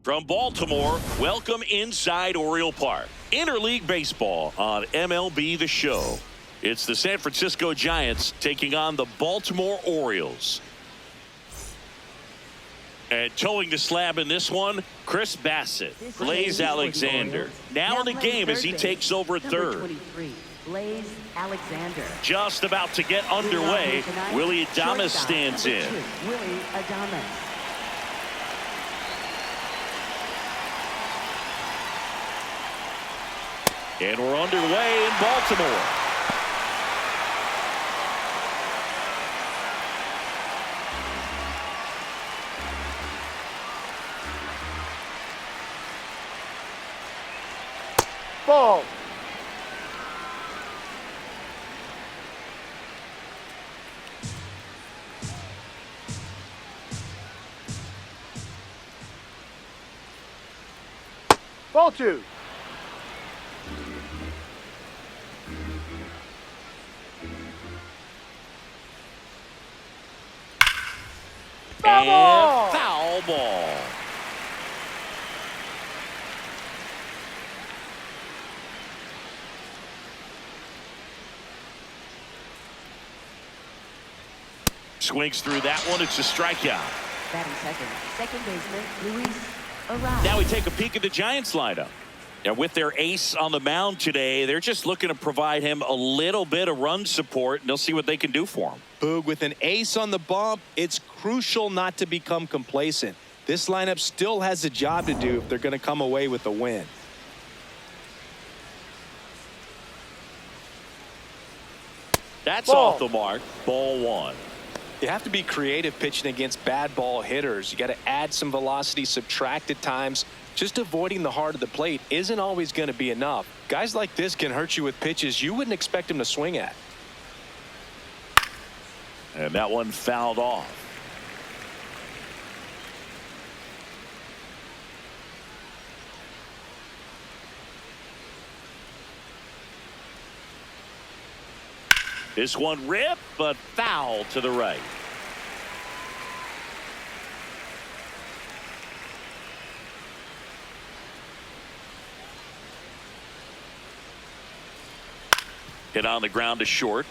From Baltimore, welcome inside Oriole Park. Interleague baseball on MLB The Show. It's the San Francisco Giants taking on the Baltimore Orioles. And towing the slab in this one, Chris Bassitt. Blaze Alexander. Now in the game as he takes over third. Blaze Alexander. Just about to get underway. Willie Adames stands in. Willie Adames. And we're underway in Baltimore. Ball. Ball two. And foul ball. Swings through that one. It's a strikeout. Batting second baseman Luis Arraez. Now we take a peek at the Giants lineup. And with their ace on the mound today, they're just looking to provide him a little bit of run support, and they'll see what they can do for him. Boog, with an ace on the bump, it's crucial not to become complacent. This lineup still has a job to do if they're going to come away with a win. That's Ball. off the mark. Ball one. You have to be creative pitching against bad ball hitters. You got to add some velocity, subtract at times. Just avoiding the heart of the plate isn't always going to be enough. Guys like this can hurt you with pitches you wouldn't expect them to swing at. And that one fouled off. This one ripped, but foul to the right. Hit on the ground to short.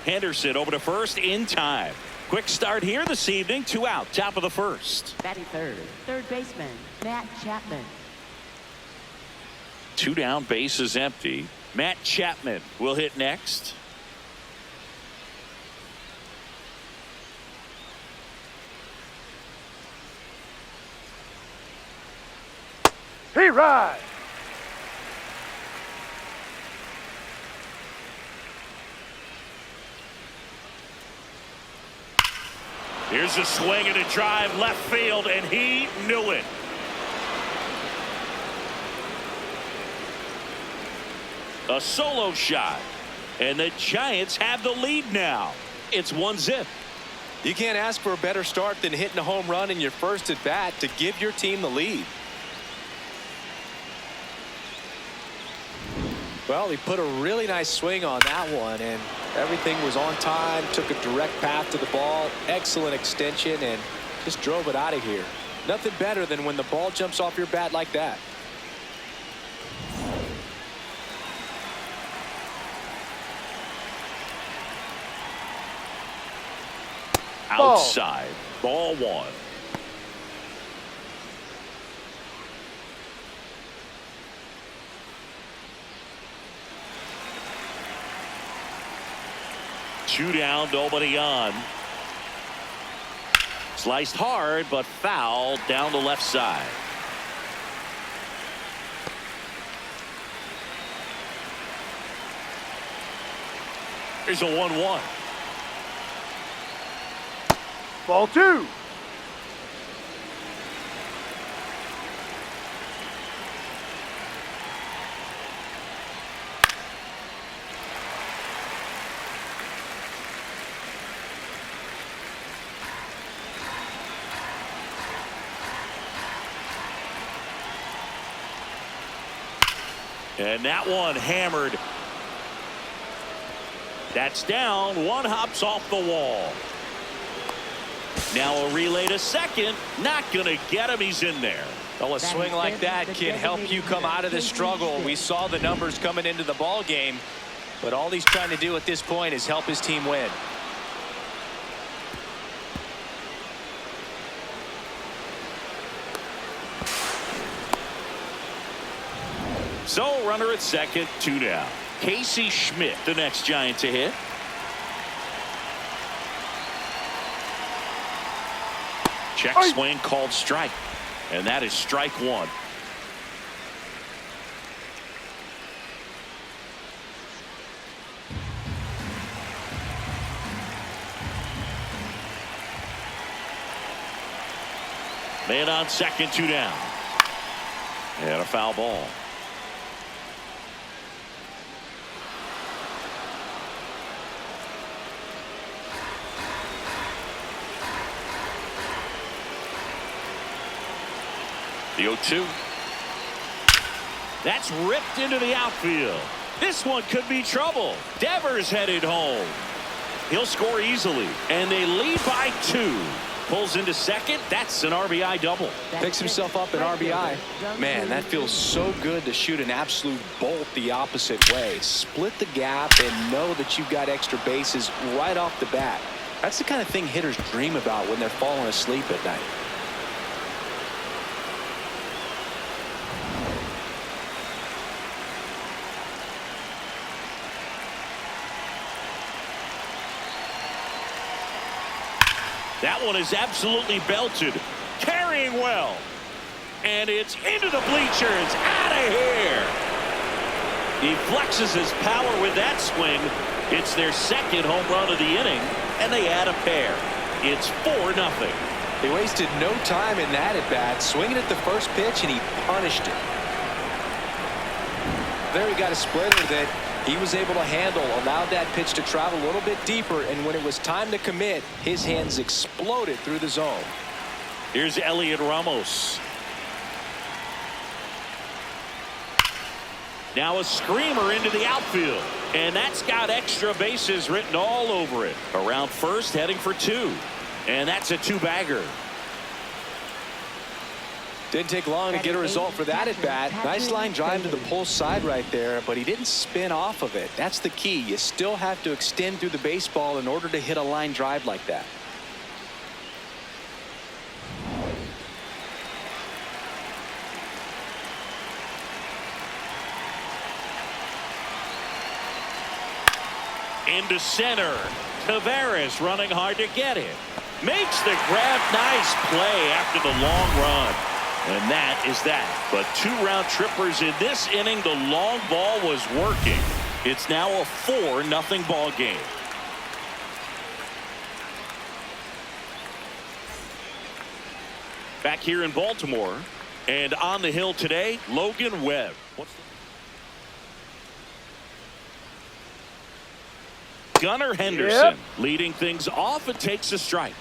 Henderson over to first in time. Quick start here this evening. 2 out, top of the first. Batting third baseman Matt Chapman. 2 down, base is empty. Matt Chapman will hit next. He rides. Here's a swing and a drive left field, and he knew it. A solo shot, and the Giants have the lead now. It's 1-0. You can't ask for a better start than hitting a home run in your first at bat to give your team the lead. Well, he put a really nice swing on that one, and everything was on time, took a direct path to the ball, excellent extension, and just drove it out of here. Nothing better than when the ball jumps off your bat like that. Outside, ball one. Two down, nobody on. Sliced hard, but foul down the left side. Here's a 1-1. Ball two. And that one hammered. That's down. One hops off the wall. Now a relay to second. Not going to get him. He's in there. Well, a swing like that can help you come out of the struggle. We saw the numbers coming into the ball game, but all he's trying to do at this point is help his team win. So runner at second, 2 down. Casey Schmitt, the next Giant to hit. Check swing called strike. And that is strike one. Man on second, 2 down. And a foul ball. The 0-2. That's ripped into the outfield. This one could be trouble. Devers headed home. He'll score easily, and they lead by 2. Pulls into second. That's an RBI double. Picks himself up an RBI. Man, that feels so good to shoot an absolute bolt the opposite way. Split the gap and know that you've got extra bases right off the bat. That's the kind of thing hitters dream about when they're falling asleep at night. That one is absolutely belted. Carrying well. And it's into the bleachers. Out of here. He flexes his power with that swing. It's their second home run of the inning. And they add a pair. It's 4-0. They wasted no time in that at bat. Swinging at the first pitch, and he punished it. There he got a splitter that he was able to handle, allowed that pitch to travel a little bit deeper, and when it was time to commit, his hands exploded through the zone. Here's Elliot Ramos. Now a screamer into the outfield, and that's got extra bases written all over it. Around first, heading for 2, and that's a 2-bagger. Didn't take long to get a result for that at bat. Nice line drive to the pull side right there, but he didn't spin off of it. That's the key. You still have to extend through the baseball in order to hit a line drive like that. Into center. Tavares running hard to get it. Makes the grab. Nice play after the long run. And that is that. But 2 round trippers in this inning. The long ball was working. It's now a 4-0 ball game. Back here in Baltimore. And on the hill today, Logan Webb. Gunnar Henderson leading things off. It takes a strike.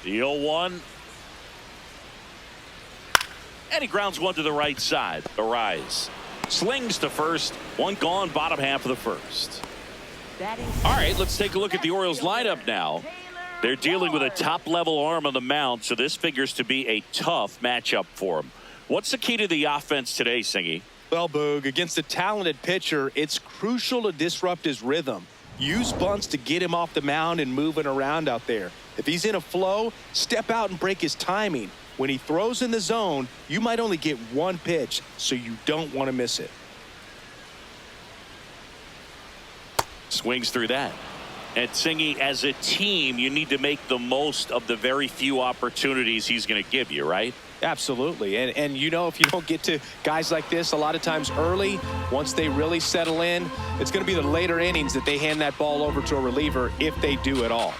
The 0-1. And he grounds one to the right side. The rise. Slings to first. One gone, bottom half of the first. All right, let's take a look at the Orioles lineup now. They're dealing with a top-level arm on the mound, so this figures to be a tough matchup for them. What's the key to the offense today, Singy? Well, Boog, against a talented pitcher, it's crucial to disrupt his rhythm. Use bunts to get him off the mound and moving around out there. If he's in a flow, step out and break his timing. When he throws in the zone, you might only get one pitch, so you don't want to miss it. Swings through that. And Singy, as a team, you need to make the most of the very few opportunities he's going to give you, right? Absolutely. And you know, if you don't get to guys like this a lot of times early, once they really settle in, it's going to be the later innings that they hand that ball over to a reliever, if they do at all.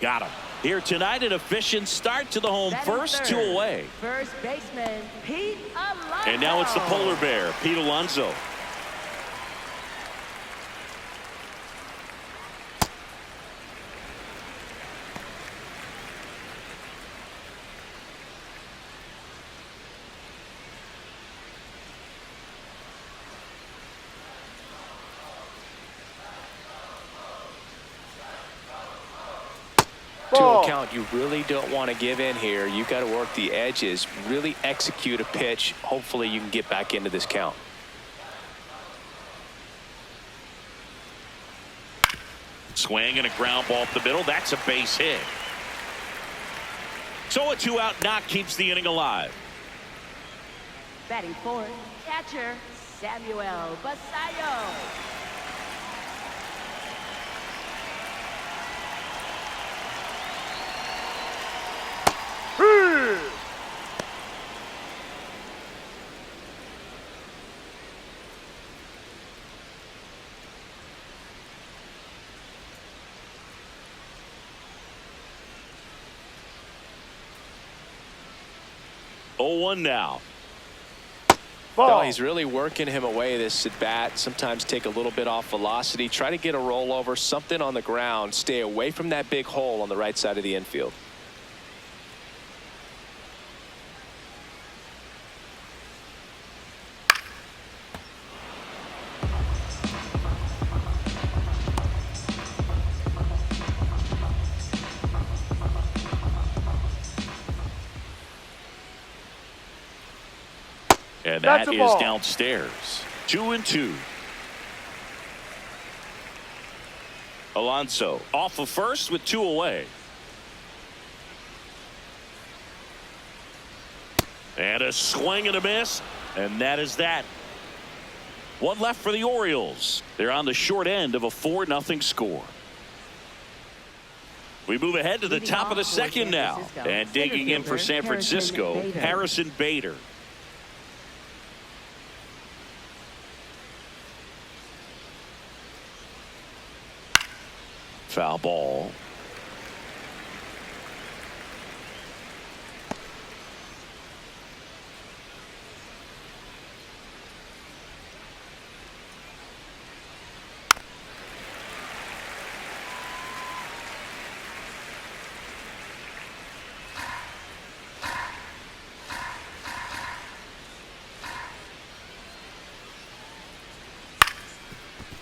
Got him. Here tonight, an efficient start to the home first, 2 away. First baseman, Pete Alonso. And now it's the polar bear, Pete Alonso. Ball. a count. You really don't want to give in here. You got to work the edges, really execute a pitch. Hopefully you can get back into this count. Swing and a ground ball up the middle. That's a base hit. So a 2-out knock keeps the inning alive. Batting fourth, catcher Samuel Bassitt. Hey. Oh, 1 now. Ball. No, he's really working him away this at bat. Sometimes take a little bit off velocity. Try to get a rollover, something on the ground. Stay away from that big hole on the right side of the infield. And That's that a is ball. downstairs. 2-2. Alonso off of first with 2 away. And a swing and a miss. And that is that. 1 left for the Orioles. They're on the short end of a 4-0 score. We move ahead to the top of the second now. And digging in for San Francisco, Harrison Bader. Foul ball.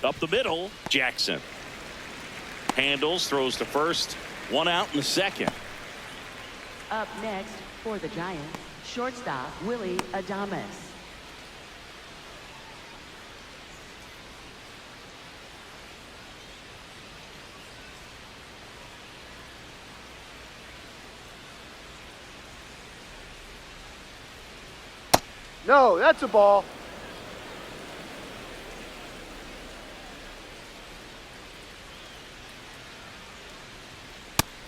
Up the middle, Jackson. Handles, throws to first. 1 out in the second. Up next for the Giants, shortstop Willie Adames. No, that's a ball.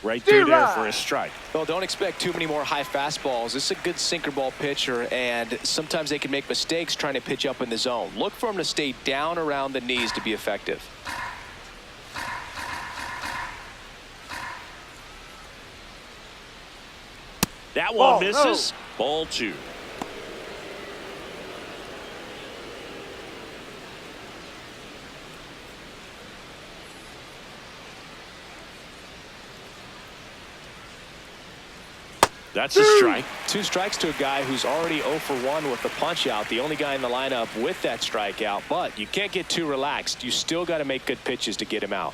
Right through there D-Rod. for a strike. Well, don't expect too many more high fastballs. This is a good sinker ball pitcher, and sometimes they can make mistakes trying to pitch up in the zone. Look for him to stay down around the knees to be effective. That Ball, one misses. Ball 2. That's a strike. 2 strikes to a guy who's already 0 for 1 with the punch out. The only guy in the lineup with that strikeout, but you can't get too relaxed. You still got to make good pitches to get him out.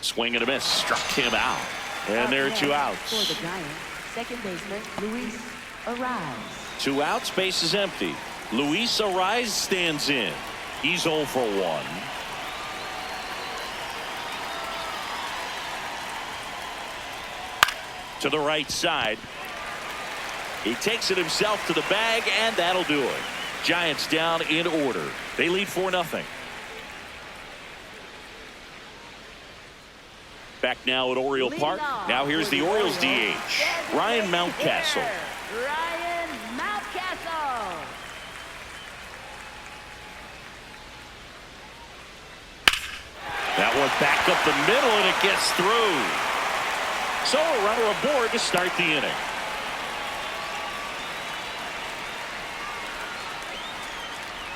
Swing and a miss. Struck him out. And there are 2 outs. For the Giants, second baseman Luis Ariz. 2 outs, base is empty. Luis Ariz stands in. He's 0 for 1. To the right side. He takes it himself to the bag, and that'll do it. Giants down in order. They lead 4-0. Back now at Oriole Park. Now here's the Orioles DH, Ryan Mountcastle. Ryan Mountcastle. That one back up the middle, and it gets through. So a runner aboard to start the inning.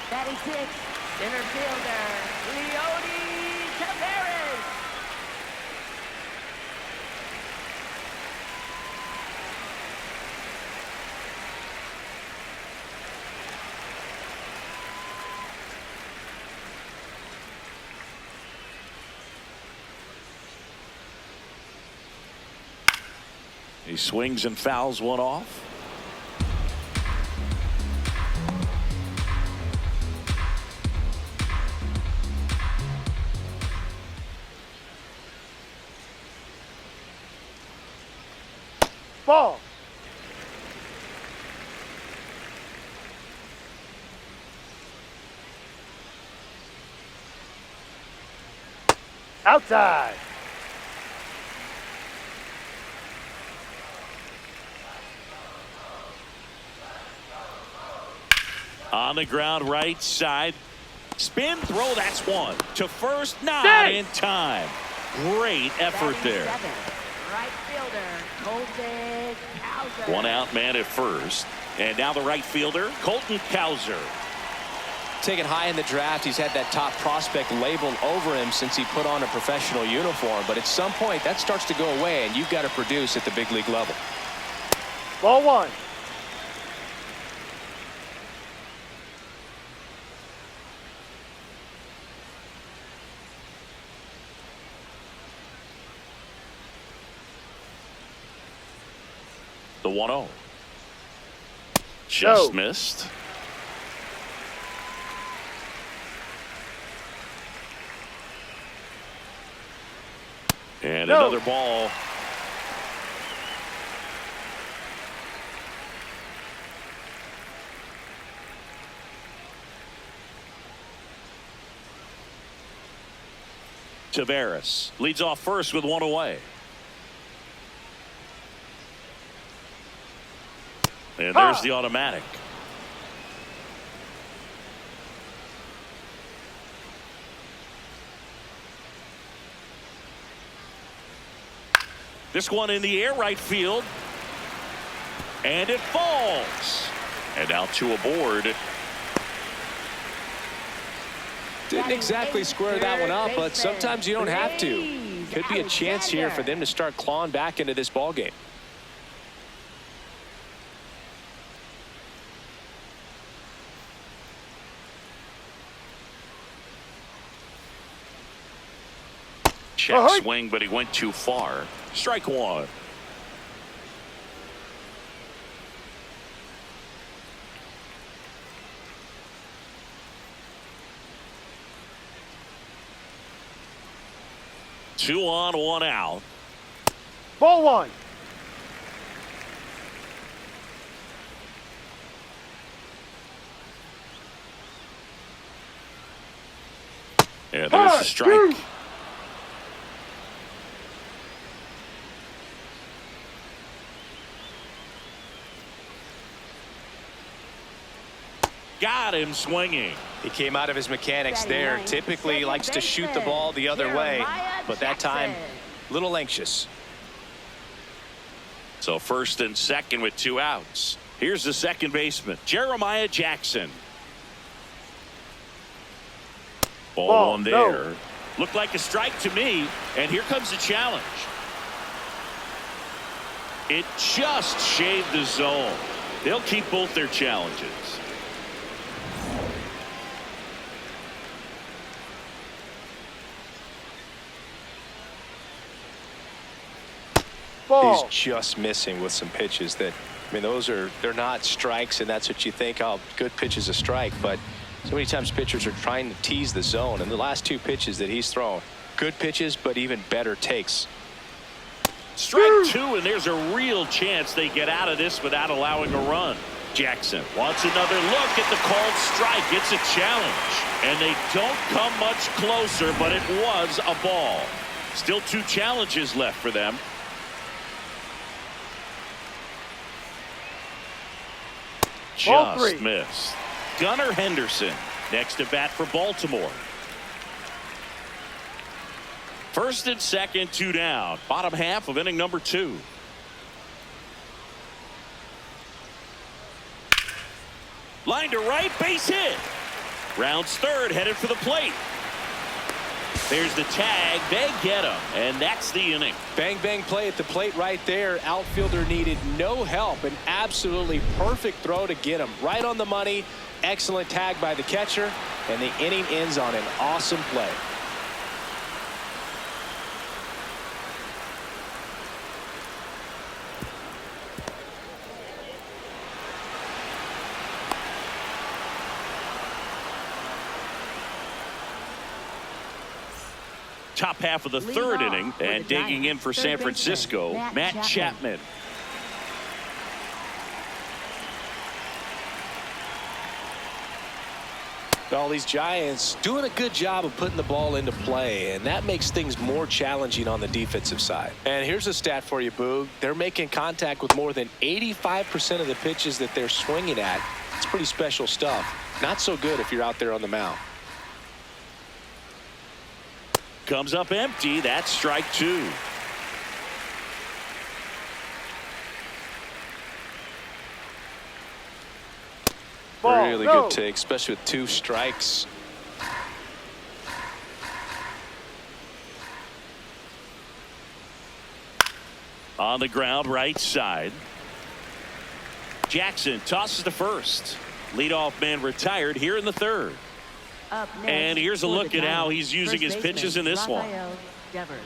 Batting 6, center fielder Leody Taveras. He swings and fouls one off. Ball. Outside. On the ground, right side. Spin throw, that's one. To first, not Dang. in time. Great effort Batting there. seventh, right fielder, Colton Cowser. One out man at first. And now the right fielder, Colton Cowser. Taken high in the draft, he's had that top prospect labeled over him since he put on a professional uniform. But at some point, that starts to go away, and you've got to produce at the big league level. Ball one. The 1-0. Just No. missed. And No. another ball. Devers leads off first with one away. And there's the automatic. This one in the air, right field. And it falls. And now two aboard. Didn't exactly square that one up, but sometimes you don't have to. Could be a chance here for them to start clawing back into this ball game. Check swing, but he went too far. Strike one. Two on, one out. Ball one. And there's a strike. Got him swinging. He came out of his mechanics there. Typically likes to shoot the ball the other way, but that time a little anxious. So first and second with two outs. Here's the second baseman, Jeremiah Jackson. Ball one there. No. Looked like a strike to me, and here comes the challenge. It just shaved the zone. They'll keep both their challenges. Ball. He's just missing with some pitches that, I mean, they're not strikes, and that's what you think, oh, good pitch is a strike, but so many times pitchers are trying to tease the zone, and the last two pitches that he's thrown, good pitches, but even better takes. Strike two, and there's a real chance they get out of this without allowing a run. Jackson wants another look at the called strike. It's a challenge, and they don't come much closer, but it was a ball. Still two challenges left for them. Ball Just three. missed. Gunnar Henderson next to bat for Baltimore. First and second, two down. Bottom half of inning number two. Line to right, base hit. Rounds third, headed for the plate. There's the tag. They get him, and that's the inning. Bang, bang play at the plate right there. Outfielder needed no help. An absolutely perfect throw to get him right on the money. Excellent tag by the catcher, and the inning ends on an awesome play. top half of the third inning. And digging in for San Francisco, Matt Chapman. All these Giants doing a good job of putting the ball into play, and that makes things more challenging on the defensive side. And here's a stat for you, Boog. They're making contact with more than 85% of the pitches that they're swinging at. It's pretty special stuff. Not so good if you're out there on the mound. Comes up empty. That's strike 2. Really good take, especially with 2 strikes. On the ground, right side. Jackson tosses to first. Leadoff man retired here in the third. Up next, and here's a look at how he's using his pitches in this one. Rafael Devers.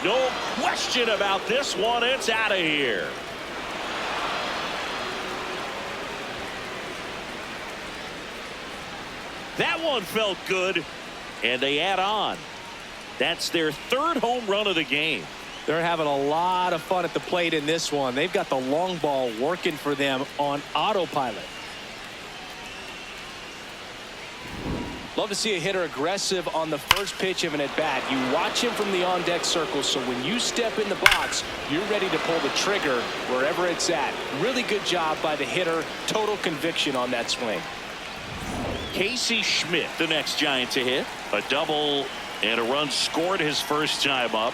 No question about this one. It's out of here. That one felt good, and they add on. That's their 3rd home run of the game. They're having a lot of fun at the plate in this one. They've got the long ball working for them on autopilot. Love to see a hitter aggressive on the first pitch of an at-bat. You watch him from the on-deck circle, so when you step in the box, you're ready to pull the trigger wherever it's at. Really good job by the hitter. Total conviction on that swing. Casey Schmitt, the next Giant to hit. A double and a run scored his first time up.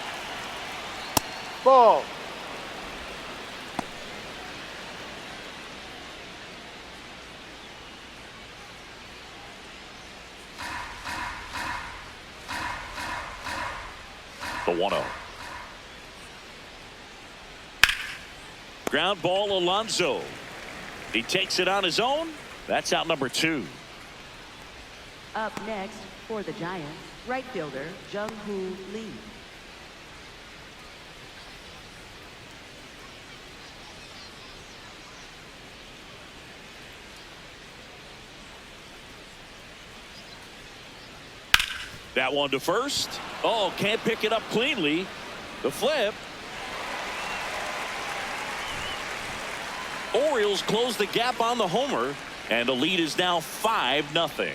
Ball. The 1-0. Ground ball, Alonso. He takes it on his own. That's out number 2. Up next for the Giants, right fielder Jung Hoo Lee. That one to first. Oh, can't pick it up cleanly. The flip. Orioles close the gap on the homer, and the lead is now 5-0.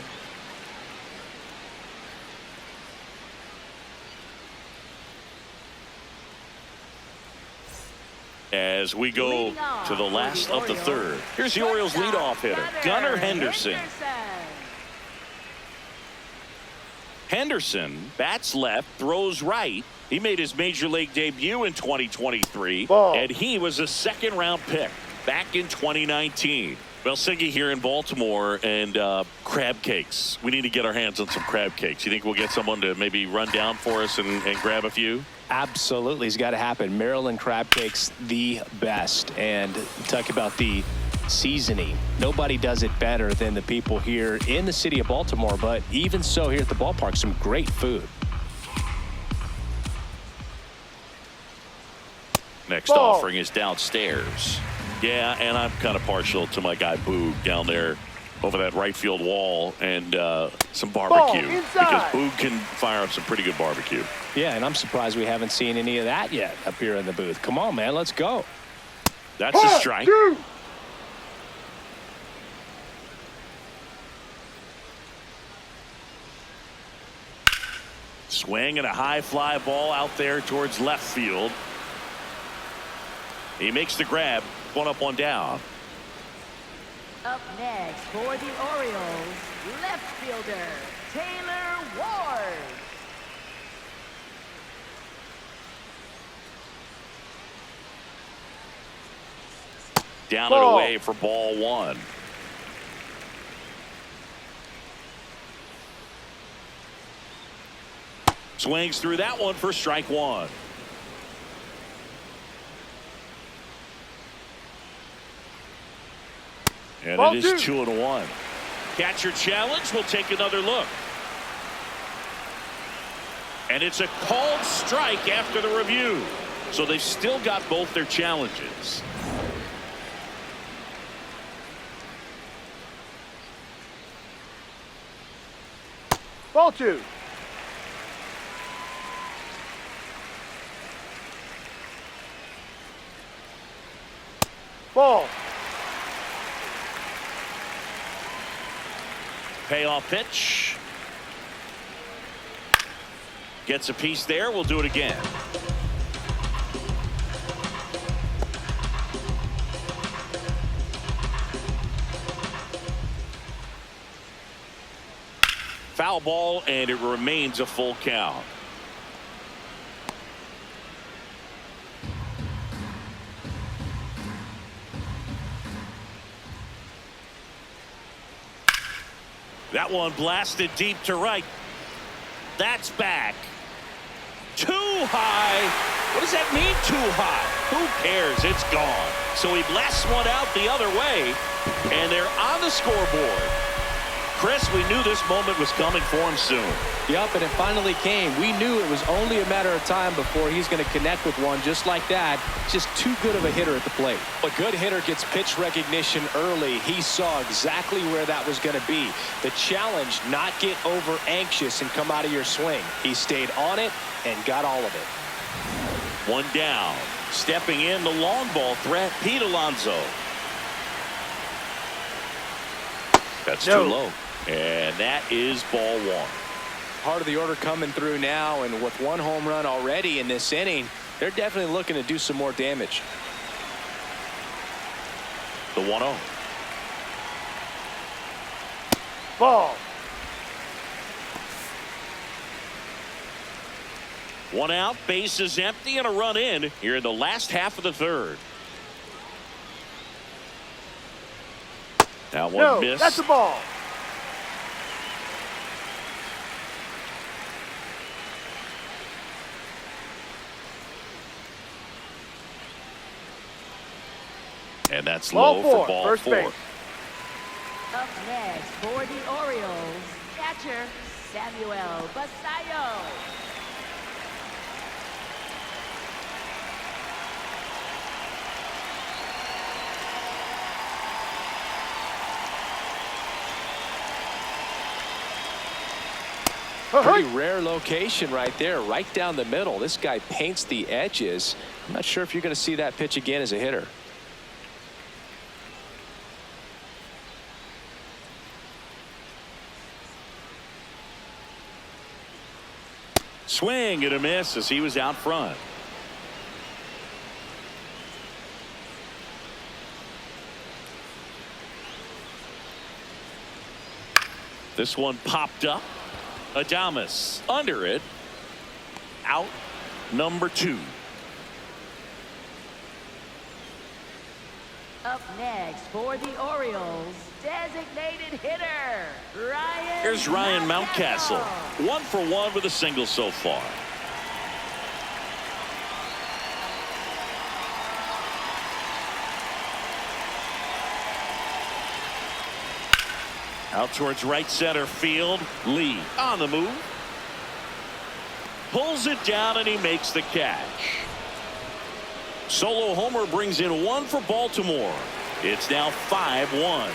As we go to the last of the third. Here's the Orioles leadoff hitter, Gunnar Henderson. Henderson bats left, throws right. He made his major league debut in 2023, and he was a 2nd-round pick back in 2019. Well, Siggy here in Baltimore, and crab cakes. We need to get our hands on some crab cakes. You think we'll get someone to maybe run down for us and grab a few? Absolutely. It's got to happen. Maryland crab cakes, the best. And talk about the seasoning. Nobody does it better than the people here in the city of Baltimore, but even so here at the ballpark, some great food. Next offering is downstairs. Yeah, and I'm kind of partial to my guy Boog down there over that right field wall, and some barbecue, because Boog can fire up some pretty good barbecue. Yeah, and I'm surprised we haven't seen any of that yet up here in the booth. Come on, man, let's go. That's a strike. Swing and a high fly ball out there towards left field. He makes the grab. One up, one down. Up next for the Orioles, left fielder Taylor Ward. Down and away for ball 1. Swings through that one for strike 1. And it is 2-1. Catcher challenge. We'll take another look. And it's a called strike after the review. So they've still got both their challenges. Ball 2. Ball. Payoff pitch. Gets a piece there. We'll do it again. Foul ball, and it remains a full count. That one blasted deep to right. That's back. Too high. What does that mean, too high? Who cares? It's gone. So he blasts one out the other way, and they're on the scoreboard. Chris, we knew this moment was coming for him soon. Yep, and it finally came. We knew it was only a matter of time before he's going to connect with one just like that. Just too good of a hitter at the plate. A good hitter gets pitch recognition early. He saw exactly where that was going to be. The challenge, not get over anxious and come out of your swing. He stayed on it and got all of it. One down. Stepping in, the long ball threat, Pete Alonso. That's too low. And that is ball 1. Part of the order coming through now, and with one home run already in this inning, they're definitely looking to do some more damage. The 1-0. Ball. One out, base is empty, and a run in here in the last half of the third. That one missed. That's a ball. And that's Ball low 4, for ball first 4. base. Up next for the Orioles, catcher Samuel Bassitt. Pretty rare location right there, right down the middle. This guy paints the edges. I'm not sure if you're going to see that pitch again as a hitter. Swing and a miss as he was out front. This one popped up. Adames under it. Out number 2. Up next for the Orioles, designated hitter Ryan. Here's Ryan Mountcastle. 1 for 1 with a single so far. Out towards right center field. Lee on the move. Pulls it down and he makes the catch. Solo homer brings in 1 for Baltimore. It's now 5-1.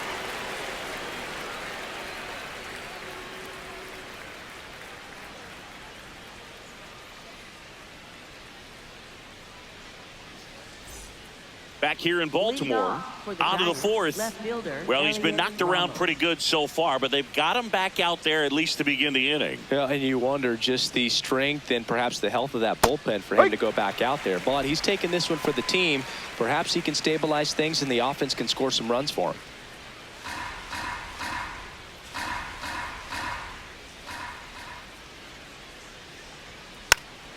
Back here in Baltimore, out of the 4th. Well, he's been knocked around pretty good so far, but they've got him back out there at least to begin the inning. Yeah, and you wonder just the strength and perhaps the health of that bullpen for him to go back out there. But he's taking this one for the team. Perhaps he can stabilize things and the offense can score some runs for him.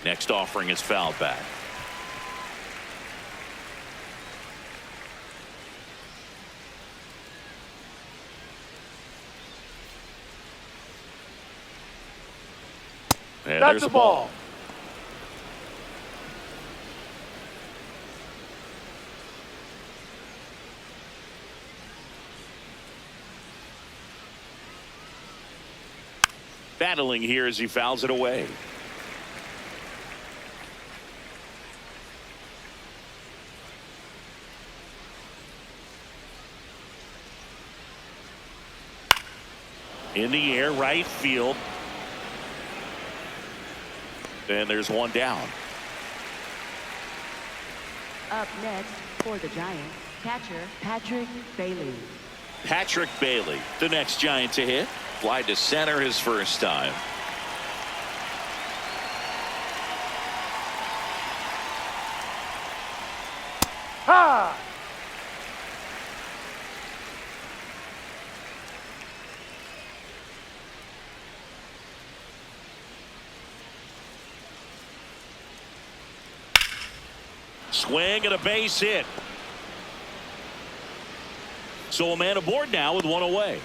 Next offering is fouled back. And That's there's a a ball. ball. Battling here as he fouls it away. In the air, right field. And there's one down. Up next for the Giants, catcher Patrick Bailey. Patrick Bailey, the next Giant to hit. Fly to center his first time. Ha! Swing and a base hit. So a man aboard now with one away.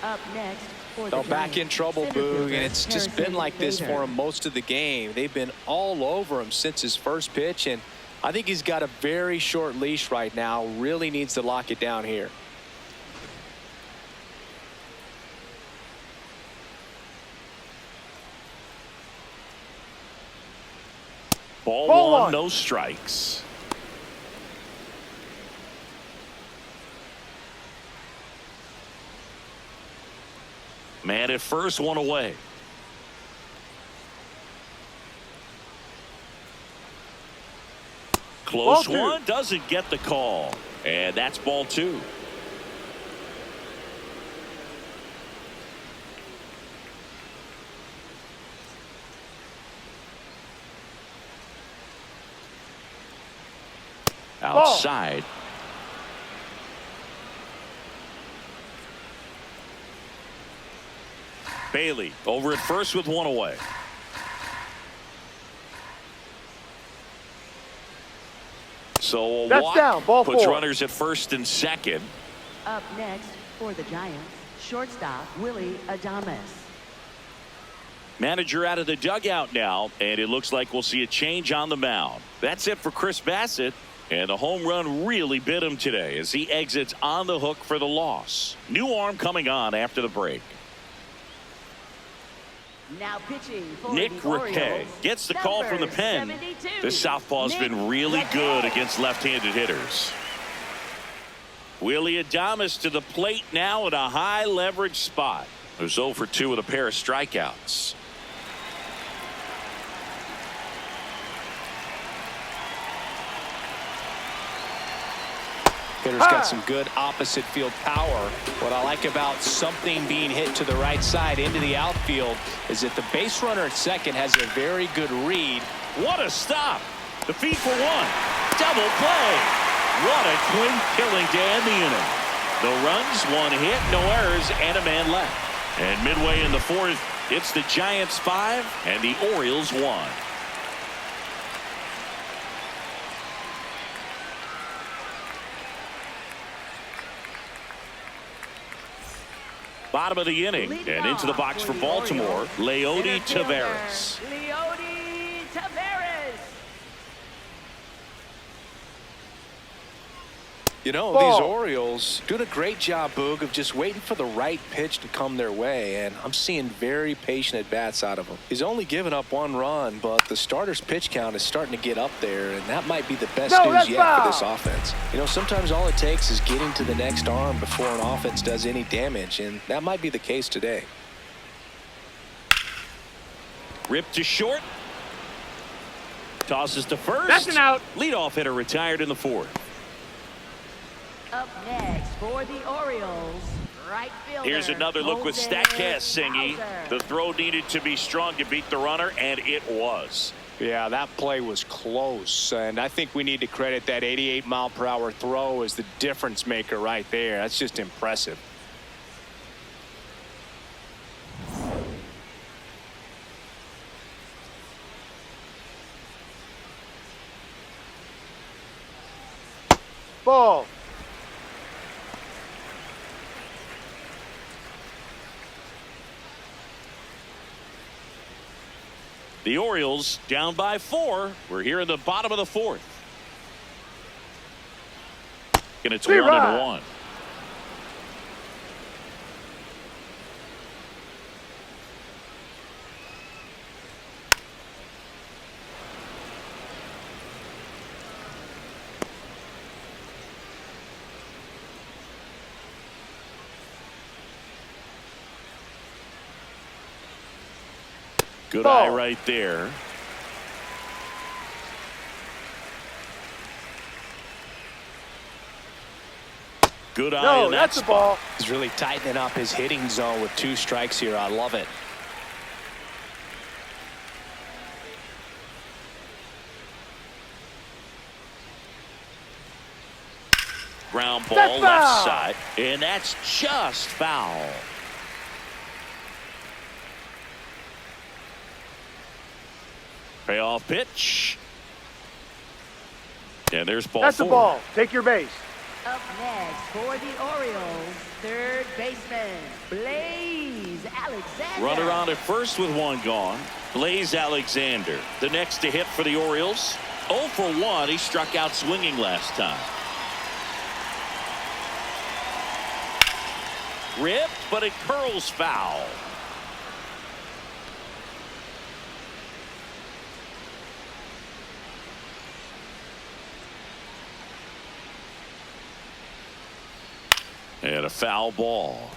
Up next for the They're Giants, back in trouble, center Boog, fielder and it's just been Harrison like this Bader. for him most of the game. They've been all over him since his first pitch, and I think he's got a very short leash right now. Really needs to lock it down here. Ball Ball one, one. no strikes. Man at first, one away. Close Ball two. one, doesn't get the call. And that's ball two. Outside. Bailey over at first with one away. So a That's walk down, ball puts four. runners at first and second. Up next for the Giants, shortstop Willie Adames. Manager out of the dugout now, and it looks like we'll see a change on the mound. That's it for Chris Bassitt, and the home run really bit him today as he exits on the hook for the loss. New arm coming on after the break. Now pitching for Nick the Riquet Orioles, gets the call from the number pen. 72, This southpaw's been Nick really Riquet. good against left-handed hitters. Willie Adames to the plate now in a high leverage spot. Who's 0 for 2 with a pair of strikeouts. Hitter's got some good opposite field power. What I like about something being hit to the right side into the outfield is that the base runner at second has a very good read. What a stop. The feed for one. Double play. What a twin killing to end the inning. The runs, one hit, no errors, and a man left. And midway in the fourth, it's the Giants 5 and the Orioles 1. Bottom of the inning, Leading and into the off box for the Baltimore, Orioles, Leody center fielder, Taveras. Leody Taveras. You know, Ball. these Orioles doing a great job, Boog, of just waiting for the right pitch to come their way, and I'm seeing very patient at-bats out of him. He's only given up one run, but the starter's pitch count is starting to get up there, and that might be the best No, news that's yet foul. for this offense. You know, sometimes all it takes is getting to the next arm before an offense does any damage, and that might be the case today. Ripped to short. Tosses to first. That's an out. Leadoff hitter retired in the fourth. Up next for the Orioles, right fielder. Here's another look with Jose StatCast, Singy. Bowser. The throw needed to be strong to beat the runner, and it was. Yeah, that play was close, and I think we need to credit that 88-mile-per-hour throw as the difference maker right there. That's just impressive. Ball. The Orioles down by 4. We're here in the bottom of the fourth. And it's 1-1. Good eye right there. Good eye in that that's a spot. ball. He's really tightening up his hitting zone with 2 strikes here. I love it. Ground ball That's left foul. side. And that's just foul. Payoff pitch. And there's ball That's a 4. ball. Take your base. Up next for the Orioles, third baseman, Blaze Alexander. Runner on at first with 1 gone. Blaze Alexander, the next to hit for the Orioles. 0 for 1. He struck out swinging last time. Ripped, but it curls foul. And a foul ball.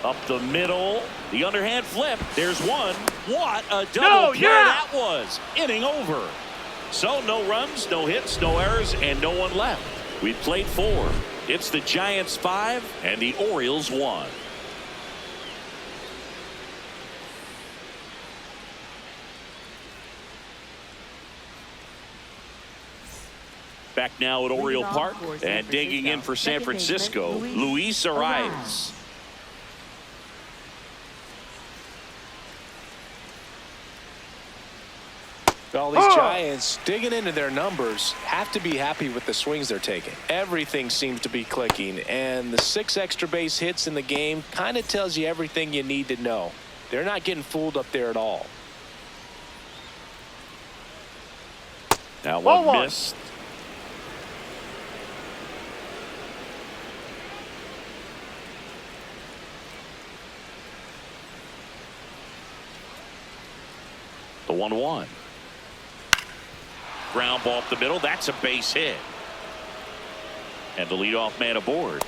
Up the middle. The underhand flip. There's one. What a double play that was. Inning over. So no runs, no hits, no errors, and no one left. We played 4. It's the Giants 5 and the Orioles 1. Back now at Oriole Park and digging in for San Francisco, Luis Arias. All these Giants digging into their numbers have to be happy with the swings they're taking. Everything seems to be clicking, and the 6 extra base hits in the game kind of tells you everything you need to know. They're not getting fooled up there at all. That one missed. The 1-1. Ground ball up the middle. That's a base hit. And the leadoff man aboard.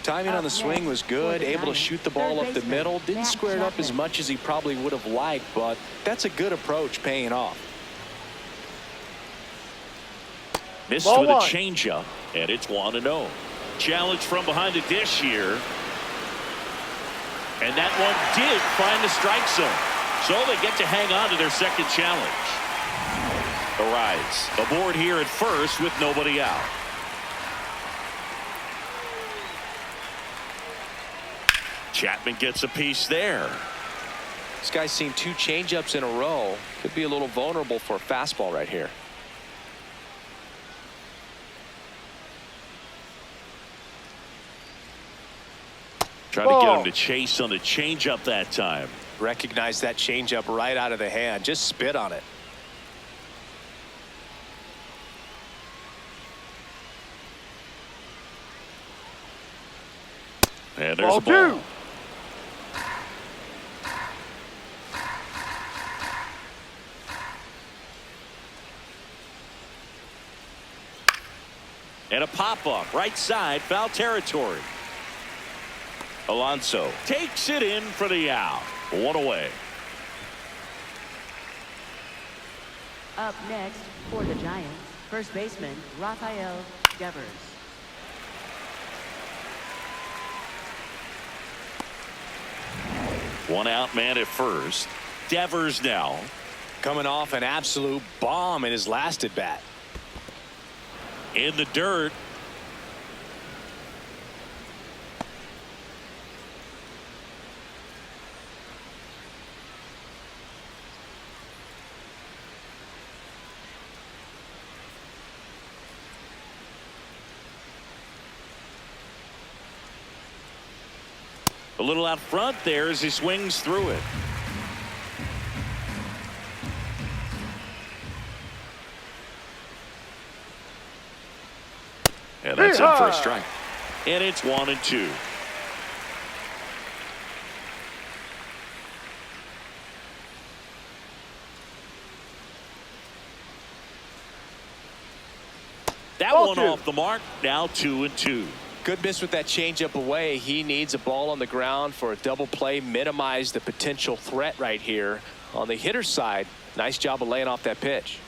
Timing on the swing was good. Able to shoot the ball up the middle. Didn't square it up as much as he probably would have liked, but that's a good approach paying off. Missed with a changeup, and it's 1-0. Challenge from behind the dish here. And that one did find the strike zone. So they get to hang on to their second challenge. The Rise aboard here at first with nobody out. Chapman gets a piece there. This guy's seen 2 changeups in a row. Could be a little vulnerable for a fastball right here. Trying to get him to chase on the changeup that time. Recognize that changeup right out of the hand. Just spit on it. And there's a ball. And a pop-up right side, foul territory. Alonso takes it in for the out. 1 away. Up next for the Giants, first baseman Rafael Devers. One out man at first. Devers now. Coming off an absolute bomb in his last at bat. In the dirt. A little out front there as he swings through it. And that's in for a strike. And it's 1-2. That Ball one two. off the mark. Now 2-2. Good miss with that changeup away. He needs a ball on the ground for a double play. Minimize the potential threat right here. On the hitter's side, nice job of laying off that pitch.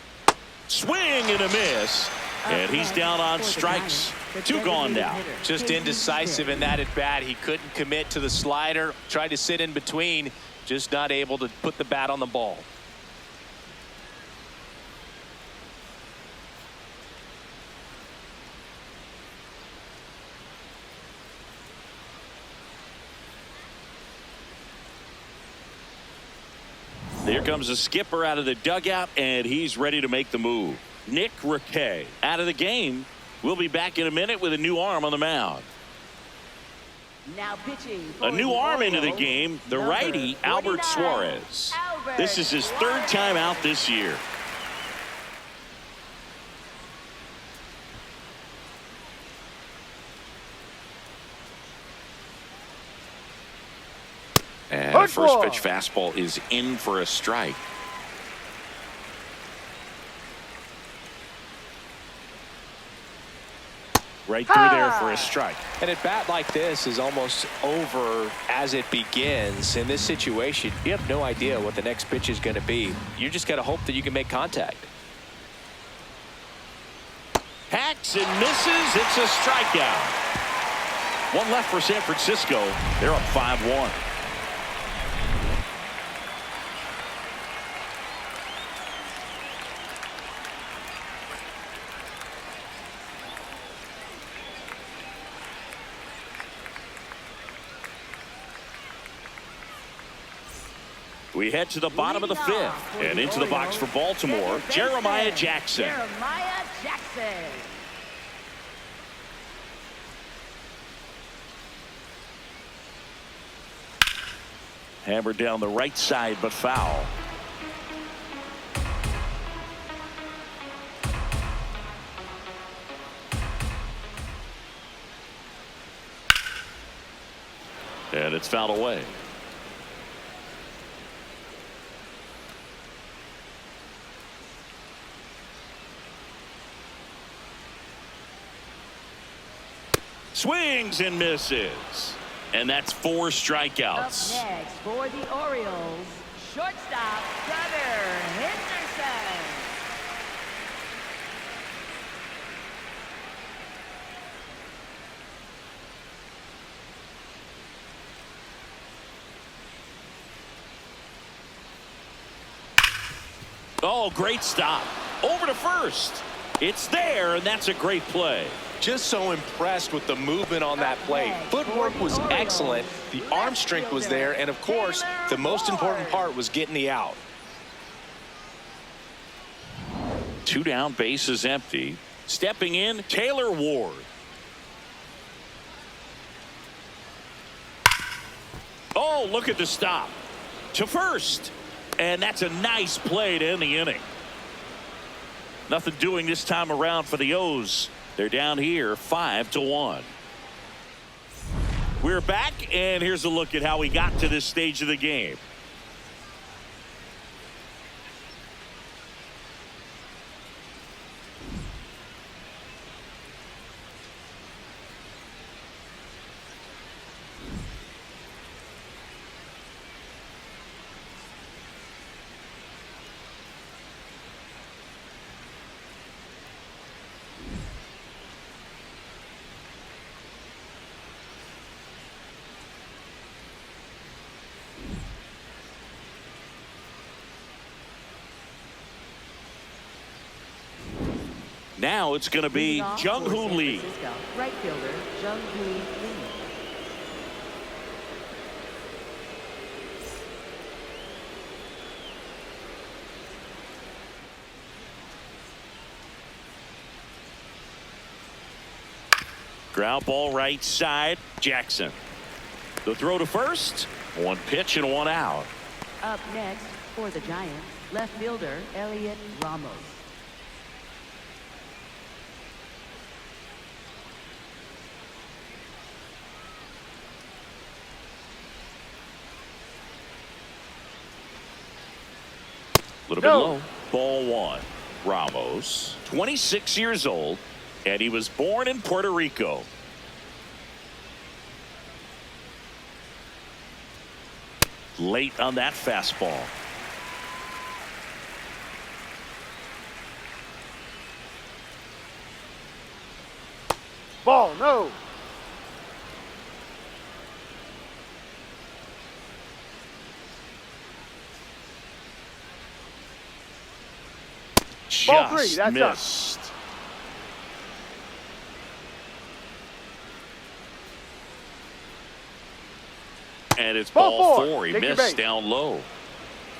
Swing and a miss. And he's down on strikes. 2 gone now. Just indecisive in that at bat. He couldn't commit to the slider. Tried to sit in between. Just not able to put the bat on the ball. Here comes the skipper out of the dugout, and he's ready to make the move. Nick Riquet out of the game. We'll be back in a minute with a new arm on the mound. Now pitching A for new the arm into the Orioles, game, the number righty, Albert 49, Suarez. Albert This is his 3rd time out this year. And Hard first ball. pitch fastball is in for a strike. Right through there for a strike. And at bat like this is almost over as it begins. In this situation, you have no idea what the next pitch is going to be. You just got to hope that you can make contact. Hacks and misses. It's a strikeout. 1 left for San Francisco. They're up 5-1. We head to the bottom of the 5th and into the box for Baltimore, Jeremiah Jackson. Jeremiah Jackson. Hammered down the right side, but foul. And it's fouled away. Swings and misses. And that's 4 Up strikeouts. next for the Orioles, shortstop Gunnar Henderson. Oh, great stop. Over to first. It's there, and that's a great play. Just so impressed with the movement on that play. Footwork was excellent. The arm strength was there. And, of course, the most important part was getting the out. 2 down, bases empty. Stepping in, Taylor Ward. Oh, look at the stop. To first. And that's a nice play to end the inning. Nothing doing this time around for the O's. They're down here 5-1. We're back, and here's a look at how we got to this stage of the game. Now it's going to be Jung Hoo Lee. Right fielder Jung Hoo Lee. Ground ball right side, Jackson. The throw to first. 1 pitch and 1 out. Up next for the Giants, left fielder Elliot Ramos. A little bit low. Ball 1. Ramos, 26 years old, And he was born in Puerto Rico. Late on that fastball. Ball, no. Ball three, Just that's missed. And it's ball four. He missed down low.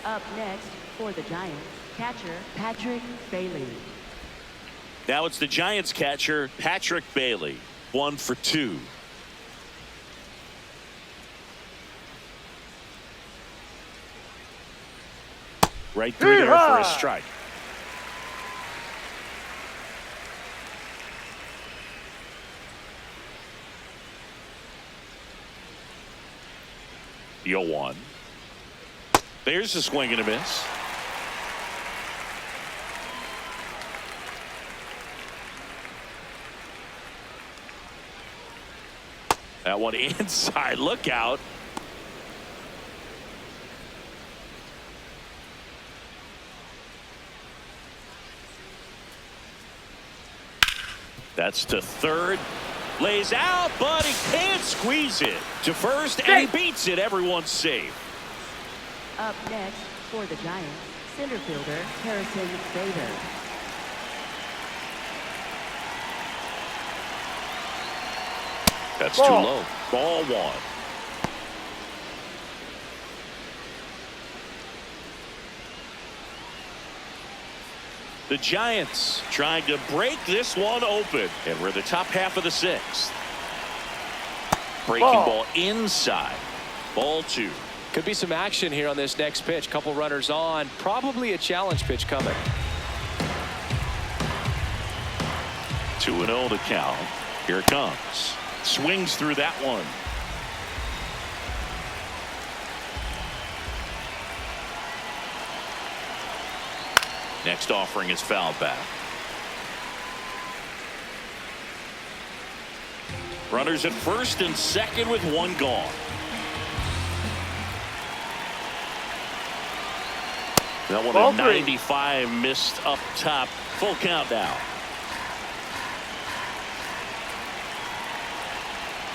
Up next for the Giants, catcher Patrick Bailey. Now it's the Giants catcher Patrick Bailey. 1 for 2. Right through there for a strike. The 0-1. There's a swing and a miss. That one inside. Look out. That's to third. Lays out, but he can't squeeze it to first, and he beats it. Everyone's safe. Up next for the Giants, center fielder Harrison Bader. That's too low. Ball 1. The Giants trying to break this one open. And we're in the top half of the 6th. Breaking ball inside. Ball 2. Could be some action here on this next pitch. Couple runners on. Probably a challenge pitch coming. 2-0 to count. Here it comes. Swings through that one. Next offering is fouled back. Runners at first and second with 1 gone. That one at 95 missed up top. Full count now.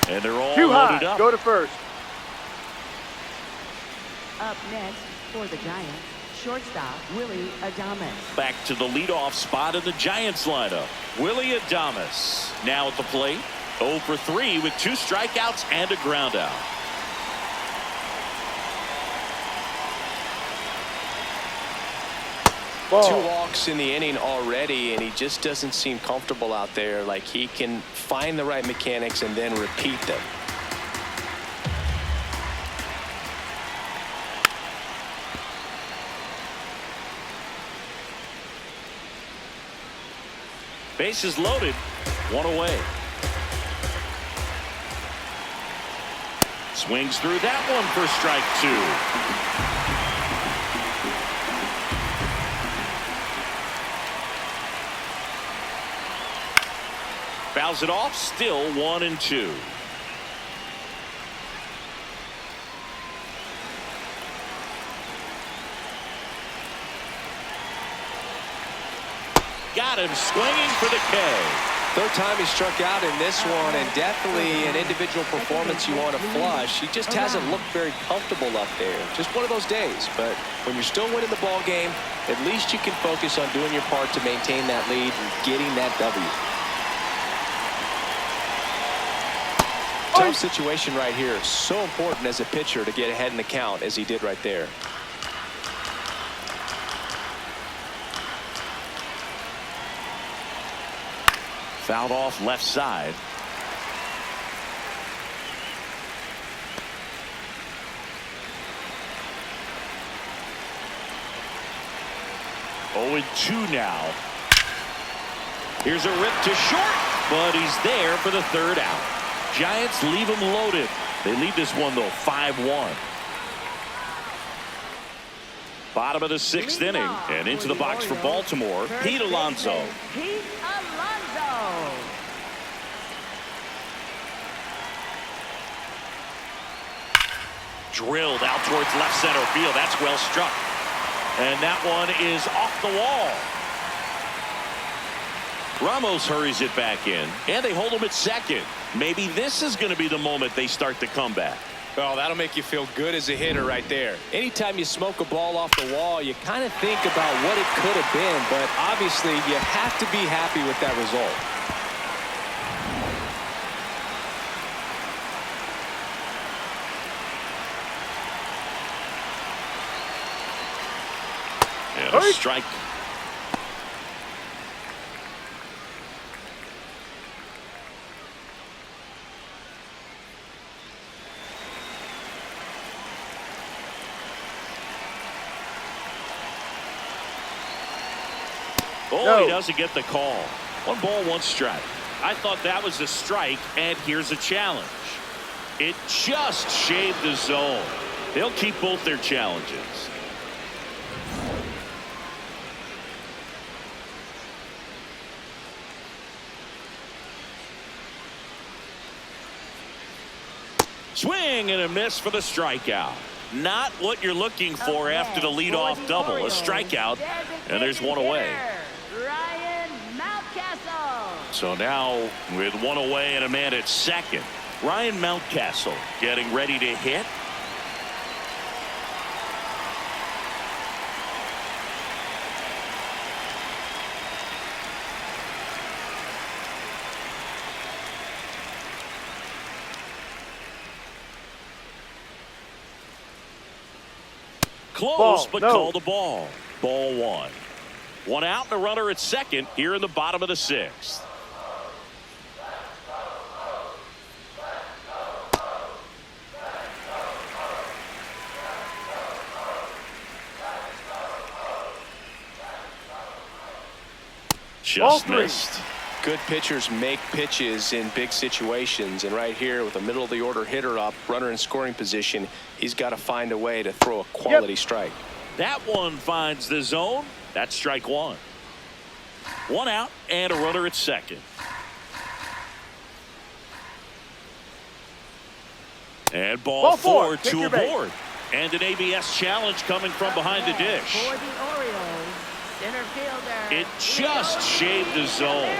And they're all loaded up. Go to first. Up next for the Giants, shortstop Willie Adames. Back to the leadoff spot in the Giants lineup. Willie Adames now at the plate. 0 for 3 with 2 strikeouts and a ground out. Ball. 2 walks in the inning already, and he just doesn't seem comfortable out there. Like he can find the right mechanics and then repeat them. Bases loaded. 1 away. Swings through that one for strike 2. Fouls it off. Still 1-2. Got him swinging for the K. Third time he struck out in this one, and definitely an individual performance you want to flush. He just hasn't looked very comfortable up there. Just one of those days. But when you're still winning the ball game, at least you can focus on doing your part to maintain that lead and getting that W. Tough situation right here. So important as a pitcher to get ahead in the count as he did right there. Fouled off left side. Oh, and 2 now. Here's a rip to short, but he's there for the 3rd out. Giants leave him loaded. They lead this one, though, 5-1. Bottom of the 6th inning, and into the box for Baltimore, Pete Alonso. Pete Alonso. Drilled out towards left center field. That's well struck. And that one is off the wall. Ramos hurries it back in, and they hold him at second. Maybe this is going to be the moment they start the comeback. Well, that'll make you feel good as a hitter right there. Anytime you smoke a ball off the wall, you kind of think about what it could have been, but obviously you have to be happy with that result. And a strike. Oh, No. he doesn't get the call. 1 ball, 1 strike. I thought that was a strike, and here's a challenge. It just shaved the zone. They'll keep both their challenges. Swing and a miss for the strikeout. Not what you're looking for after the leadoff double. A strikeout, and there's 1 away. So now with 1 away and a man at second, Ryan Mountcastle getting ready to hit. Close, but called a ball. Ball 1. 1 out and a runner at second here in the bottom of the 6th. Just missed. Good pitchers make pitches in big situations, and right here with a middle of the order hitter up, runner in scoring position, he's got to find a way to throw a quality strike. That one finds the zone. That's strike 1. 1 out and a runner at second. And ball 4 to aboard. And an ABS challenge coming from behind the dish. For the Orioles, center fielder. It just shaved the zone.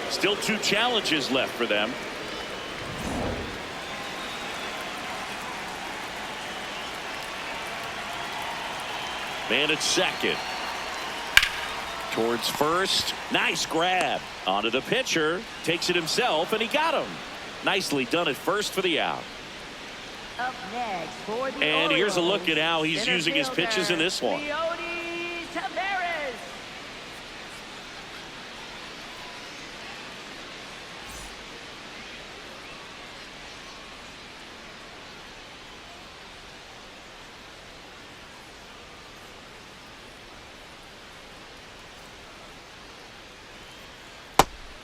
Still 2 challenges left for them. Man at second. Towards first. Nice grab. Onto the pitcher. Takes it himself, and he got him. Nicely done at first for the out. Up next for the And here's a look at how he's center using his fielder, pitches in this one. Devers.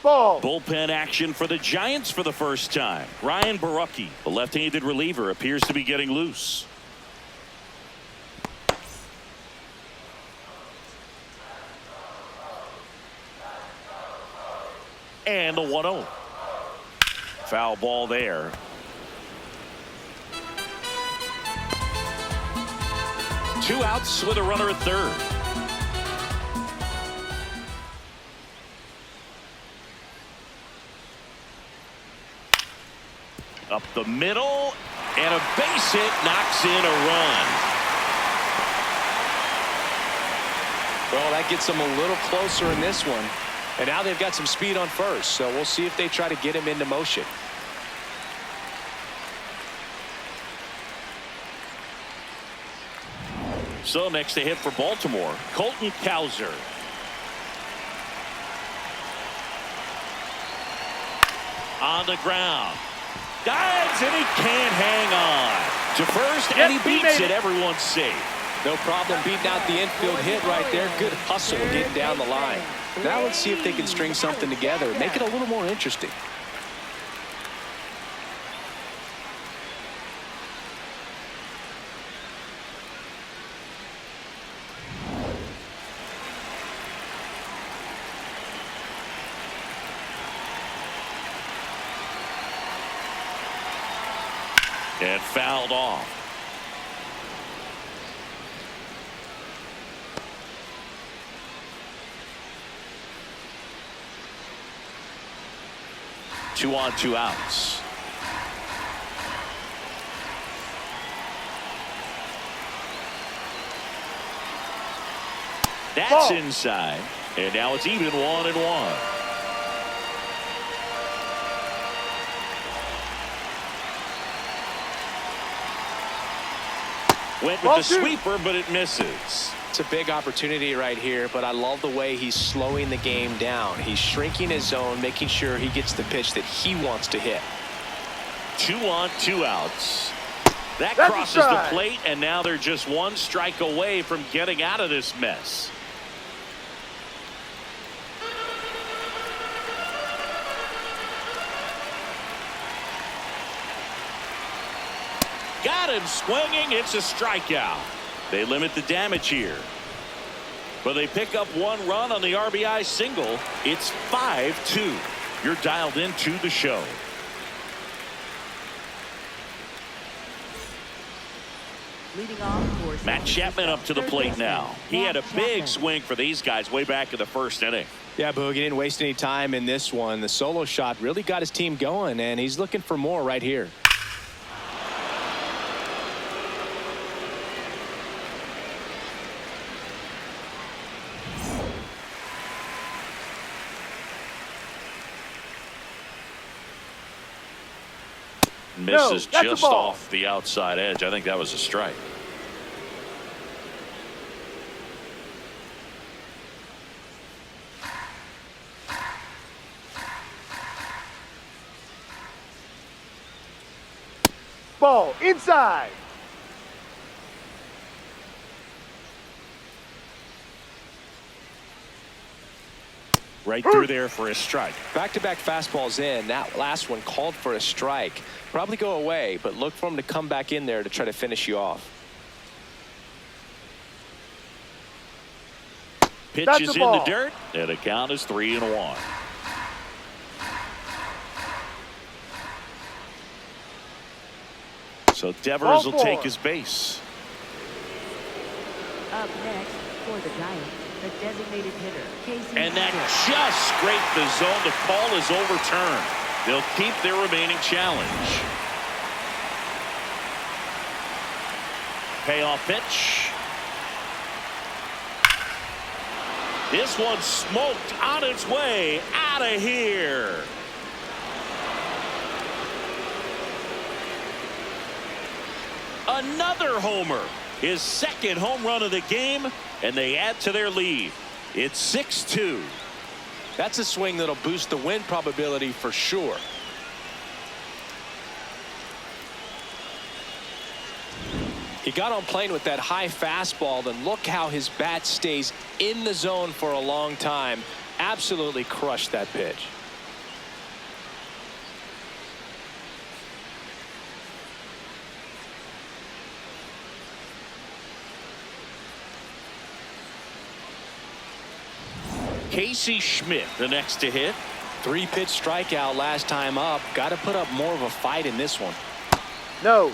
Ball. Bullpen action for the Giants for the first time. Ryan Barucki, the left-handed reliever, appears to be getting loose. And the 1-0. Foul ball there. Two outs with a runner at third. Up the middle, and a base hit knocks in a run. Well, that gets them a little closer in this one. And now they've got some speed on first, so we'll see if they try to get him into motion. So next to hit for Baltimore, Colton Cowser. On the ground. Dives, and he can't hang on to first, and he beats it. Everyone's safe. No problem beating out the infield hit right there. Good hustle getting down the line. Now let's see if they can string something together, make it a little more interesting. And fouled off. 2 on, 2 outs. That's Ball. inside. And now it's even 1-1. Went with the sweeper, but it misses. It's a big opportunity right here, but I love the way he's slowing the game down. He's shrinking his zone, making sure he gets the pitch that he wants to hit. 2 on, 2 outs. That That's crosses a the strike. plate, and now they're just 1 strike away from getting out of this mess. Got him swinging. It's a strikeout. They limit the damage here. But they pick up 1 run on the RBI single. It's 5-2. You're dialed into the show. Leading off for Matt Chapman up to the third plate baseman, now. He Matt had a big Chapman. swing for these guys way back in the 1st inning. Yeah, Boog, he didn't waste any time in this one. The solo shot really got his team going, and he's looking for more right here. Misses that's a just ball. off the outside edge. I think that was a strike. Ball inside. Right through there for a strike. Back-to-back fastballs in. That last one called for a strike. Probably go away, but look for him to come back in there to try to finish you off. Pitch That's is a in ball. the dirt, and the count is 3-1. So Devers will Ball take 4. his base. Up next for the Giants, the designated hitter, Casey. And that Schmitt. just scraped the zone. The call is overturned. They'll keep their remaining challenge. Payoff pitch. This one smoked on its way out of here. Another homer. His 2nd home run of the game, and they add to their lead. It's 6-2. That's a swing that'll boost the win probability for sure. He got on plane with that high fastball, then look how his bat stays in the zone for a long time. Absolutely crushed that pitch. Casey Schmitt, the next to hit. 3-pitch strikeout last time up. Got to put up more of a fight in this one. No.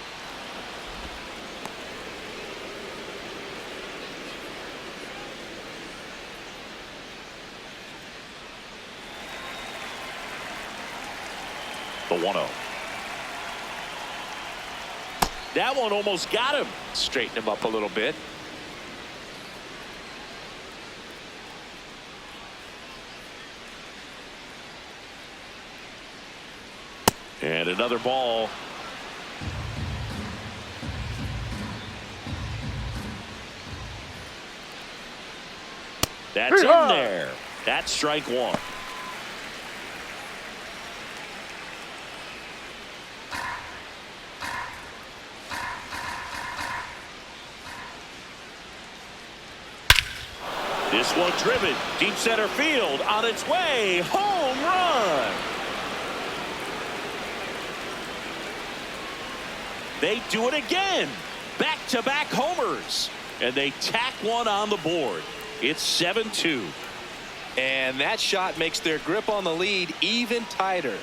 The 1-0. That one almost got him. Straighten him up a little bit. And another ball. That's in there. That's strike 1. This one driven deep center field on its way. Home run. They do it again. Back-to-back homers. And they tack one on the board. It's 7-2. And that shot makes their grip on the lead even tighter.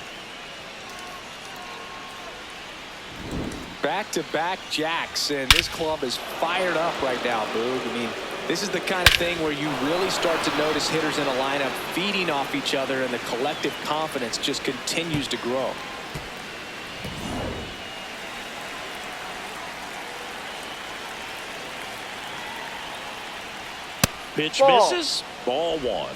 Back-to-back jacks, and this club is fired up right now, Boog. I mean, This is the kind of thing where you really start to notice hitters in a lineup feeding off each other, and the collective confidence just continues to grow. Pitch Ball. misses. Ball one.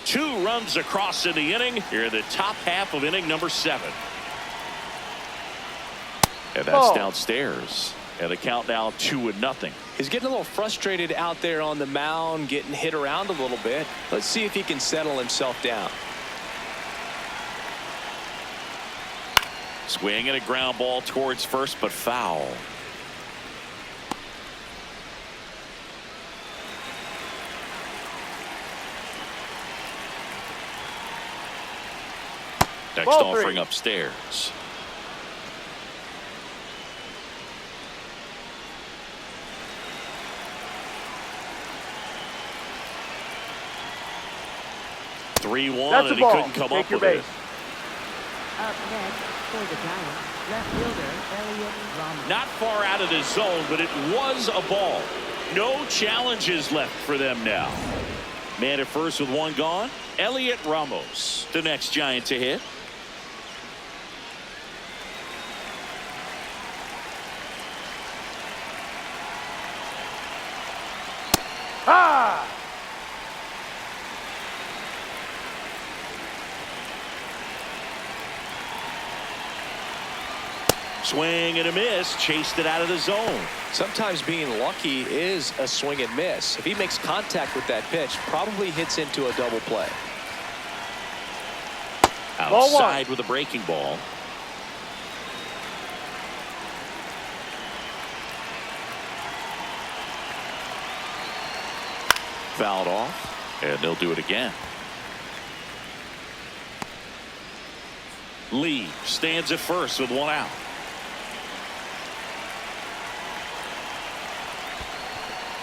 Two runs across in the inning. Here in the top half of inning number 7. And that's Ball. downstairs. And the count now 2-0. He's getting a little frustrated out there on the mound, getting hit around a little bit. Let's see if he can settle himself down. Swing and a ground ball towards first, but foul. Next Ball offering three. upstairs. That's 3-1, a and he ball. couldn't come Take up your with base. it. Up next for the Giants, left fielder Elliott Ramos. Not far out of the zone, but it was a ball. No challenges left for them now. Man at first with one gone. Elliott Ramos, the next Giant to hit. Ah! Swing and a miss. Chased it out of the zone. Sometimes being lucky is a swing and miss. If he makes contact with that pitch, probably hits into a double play. Ball one. Outside with a breaking ball. Fouled off, and they'll do it again. Lee stands at first with one out.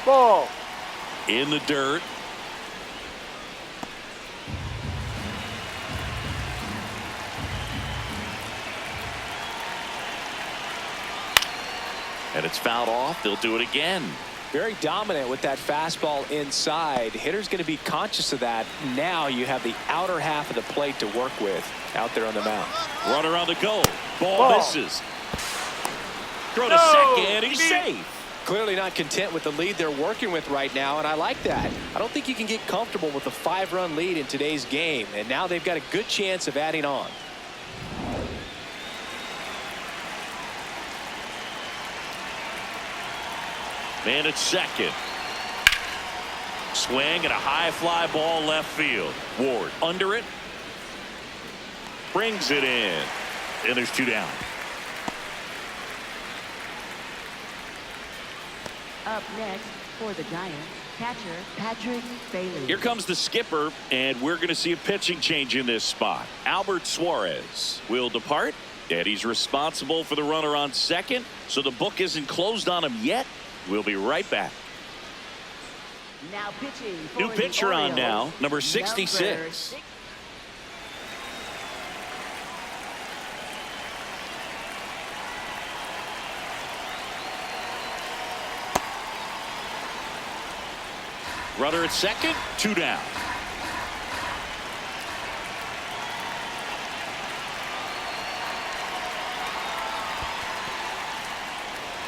Ball. In the dirt. And it's fouled off. They'll do it again. Very dominant with that fastball inside. Hitter's going to be conscious of that. Now you have the outer half of the plate to work with out there on the mound. Runner on the go. Ball Ball. misses. Throw to No. second. He's safe. Clearly not content with the lead they're working with right now, and I like that. I don't think you can get comfortable with a 5-run lead in today's game, and now they've got a good chance of adding on. Man at second. Swing and a high fly ball left field. Ward under it. Brings it in. And there's 2 down. Up next for the Giants, catcher Patrick Bailey. Here comes the skipper, and we're going to see a pitching change in this spot. Albert Suarez will depart, and he's responsible for the runner on second, so the book isn't closed on him yet. We'll be right back. Now pitching for New the pitcher on Orioles, now, number 66. number 6. Runner at second, 2 down.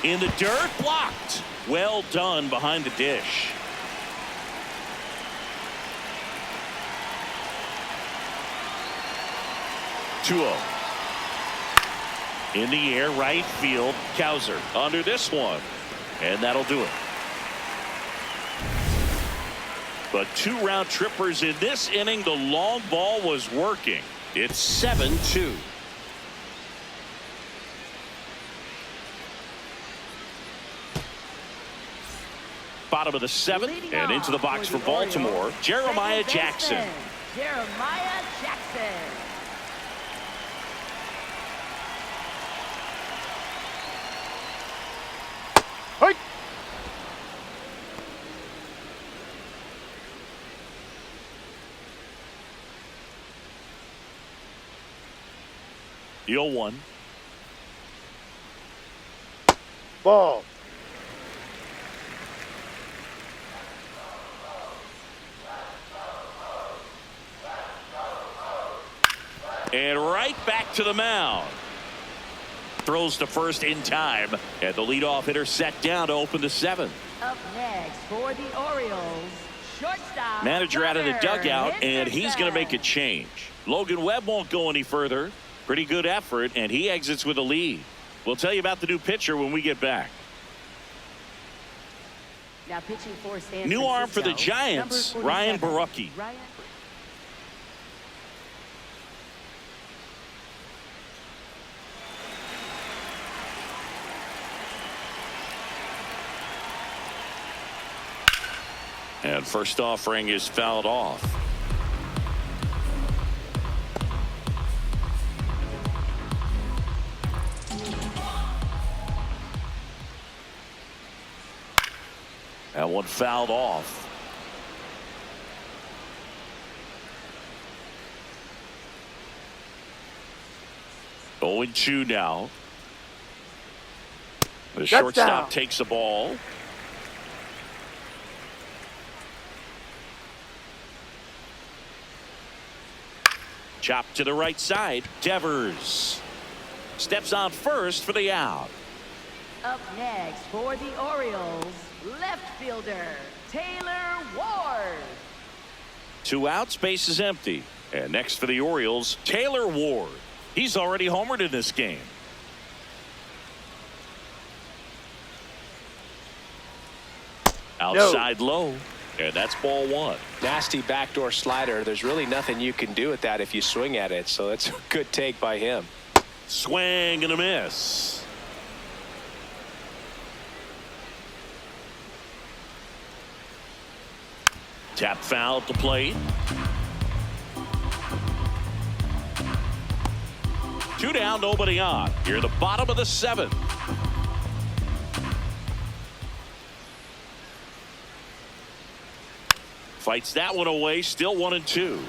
In the dirt, blocked. Well done behind the dish. In the air, right field, Kowser under this one, and that'll do it. But 2 round trippers in this inning. The long ball was working. It's 7-2. Bottom of the 7th, Leading and into the off box for the Baltimore, Orioles, Jeremiah second Jackson. baseman, Jeremiah Jackson. Hey. The 0-1. Ball. And right back to the mound. Throws to first in time. And the leadoff hitter set down to open the 7th. Up next for the Orioles, shortstop. Manager out of the dugout, and he's going to make a Henderson. change. Logan Webb won't go any further. Pretty good effort, and he exits with a lead. We'll tell you about the new pitcher when we get back. Now pitching for San New arm for the Francisco, Giants, number Ryan 47. Barucki. Ryan. And first offering is fouled off. That one fouled off. Oh, 0-2 now. The shortstop takes the ball. Chop to the right side. Devers steps on first for the out. Up next for the Orioles, left fielder Taylor Ward. 2 outs, base is empty. And next for the Orioles, Taylor Ward. He's already homered in this game. Outside low. And that's ball 1. Nasty backdoor slider. There's really nothing you can do with that if you swing at it. So it's a good take by him. Swing and a miss. Tap foul at the plate. 2 down, nobody on. Here, the bottom of the 7th. Fights that one away, still 1-2.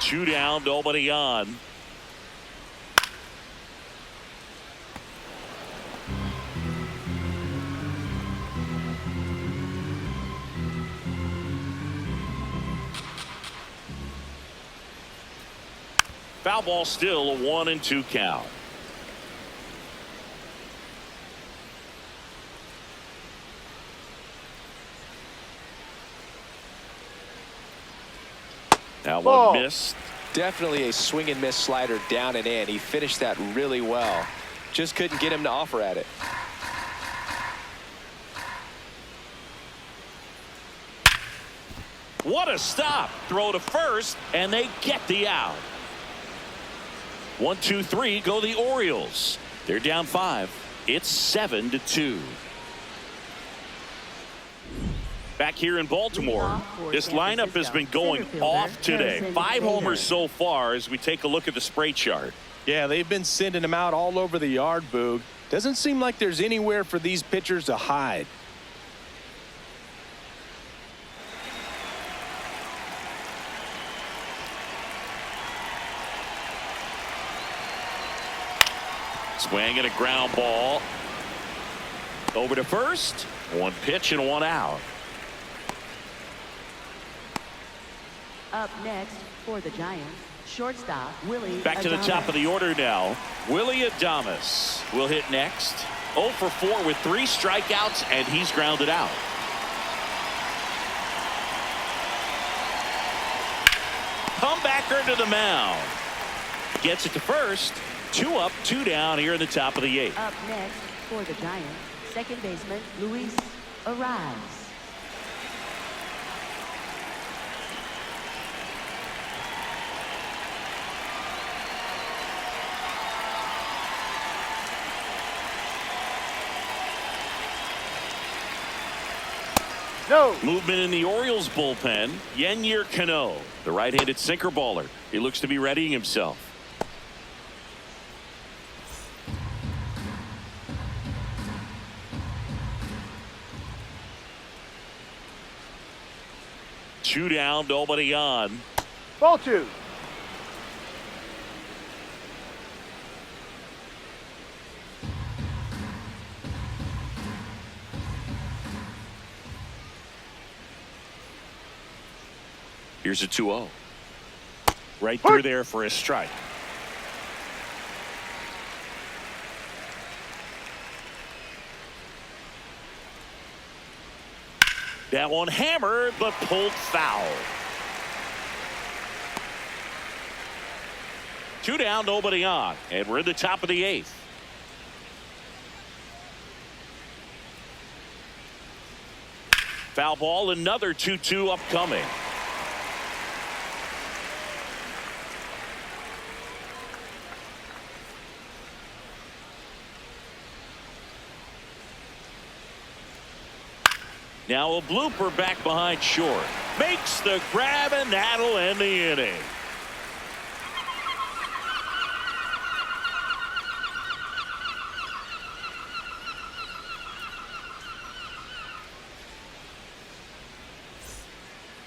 Two down, nobody on. Foul ball, still a 1-2 count. That Ball. one missed. Definitely a swing and miss slider down and in. He finished that really well. Just couldn't get him to offer at it. What a stop. Throw to first, and they get the out. 1, 2, 3 go the Orioles. They're down 5. It's 7-2. Back here in Baltimore, this lineup has been going off today. 5 homers so far as we take a look at the spray chart. Yeah, they've been sending him out all over the yard, Boog. Doesn't seem like there's anywhere for these pitchers to hide. Swing and a ground ball. Over to first. 1 pitch and 1 out. Up next for the Giants, shortstop Willie Back to the top of the order now. Willie Adames will hit next. 0 for 4 with 3 strikeouts, and he's grounded out. Comebacker to the mound. Gets it to first. 2 up, 2 down here in the top of the 8th. Up next for the Giants, second baseman Luis Ariz. No. Movement in the Orioles bullpen. Yennier Cano, the right-handed sinker baller. He looks to be readying himself. Two down, nobody on. Ball 2. Here's a 2-0. Right through there for a strike. That one hammered, but pulled foul. 2 down, nobody on. And we're in the top of the 8th. Foul ball, another 2-2 upcoming. Now a blooper back behind short. Makes the grab, and that'll end the inning.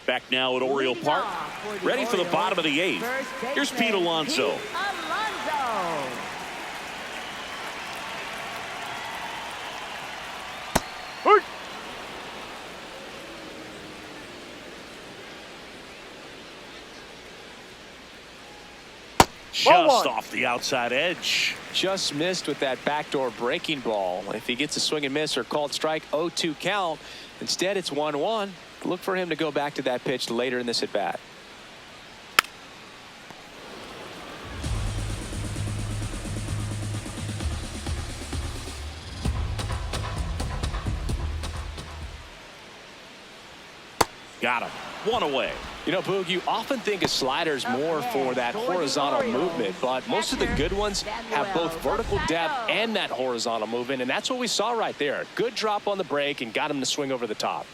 Back now at Oriole Park. Ready for the bottom of the 8th. Here's Pete Alonso. Hey. Just off the outside edge. Just missed with that backdoor breaking ball. If he gets a swing and miss or called strike, 0-2 count. Instead, it's 1-1. Look for him to go back to that pitch later in this at bat. Got him. 1 away. You know, Boog, you often think a slider's more for that horizontal movement, but most of the good ones have both vertical depth and that horizontal movement, and that's what we saw right there. Good drop on the break and got him to swing over the top.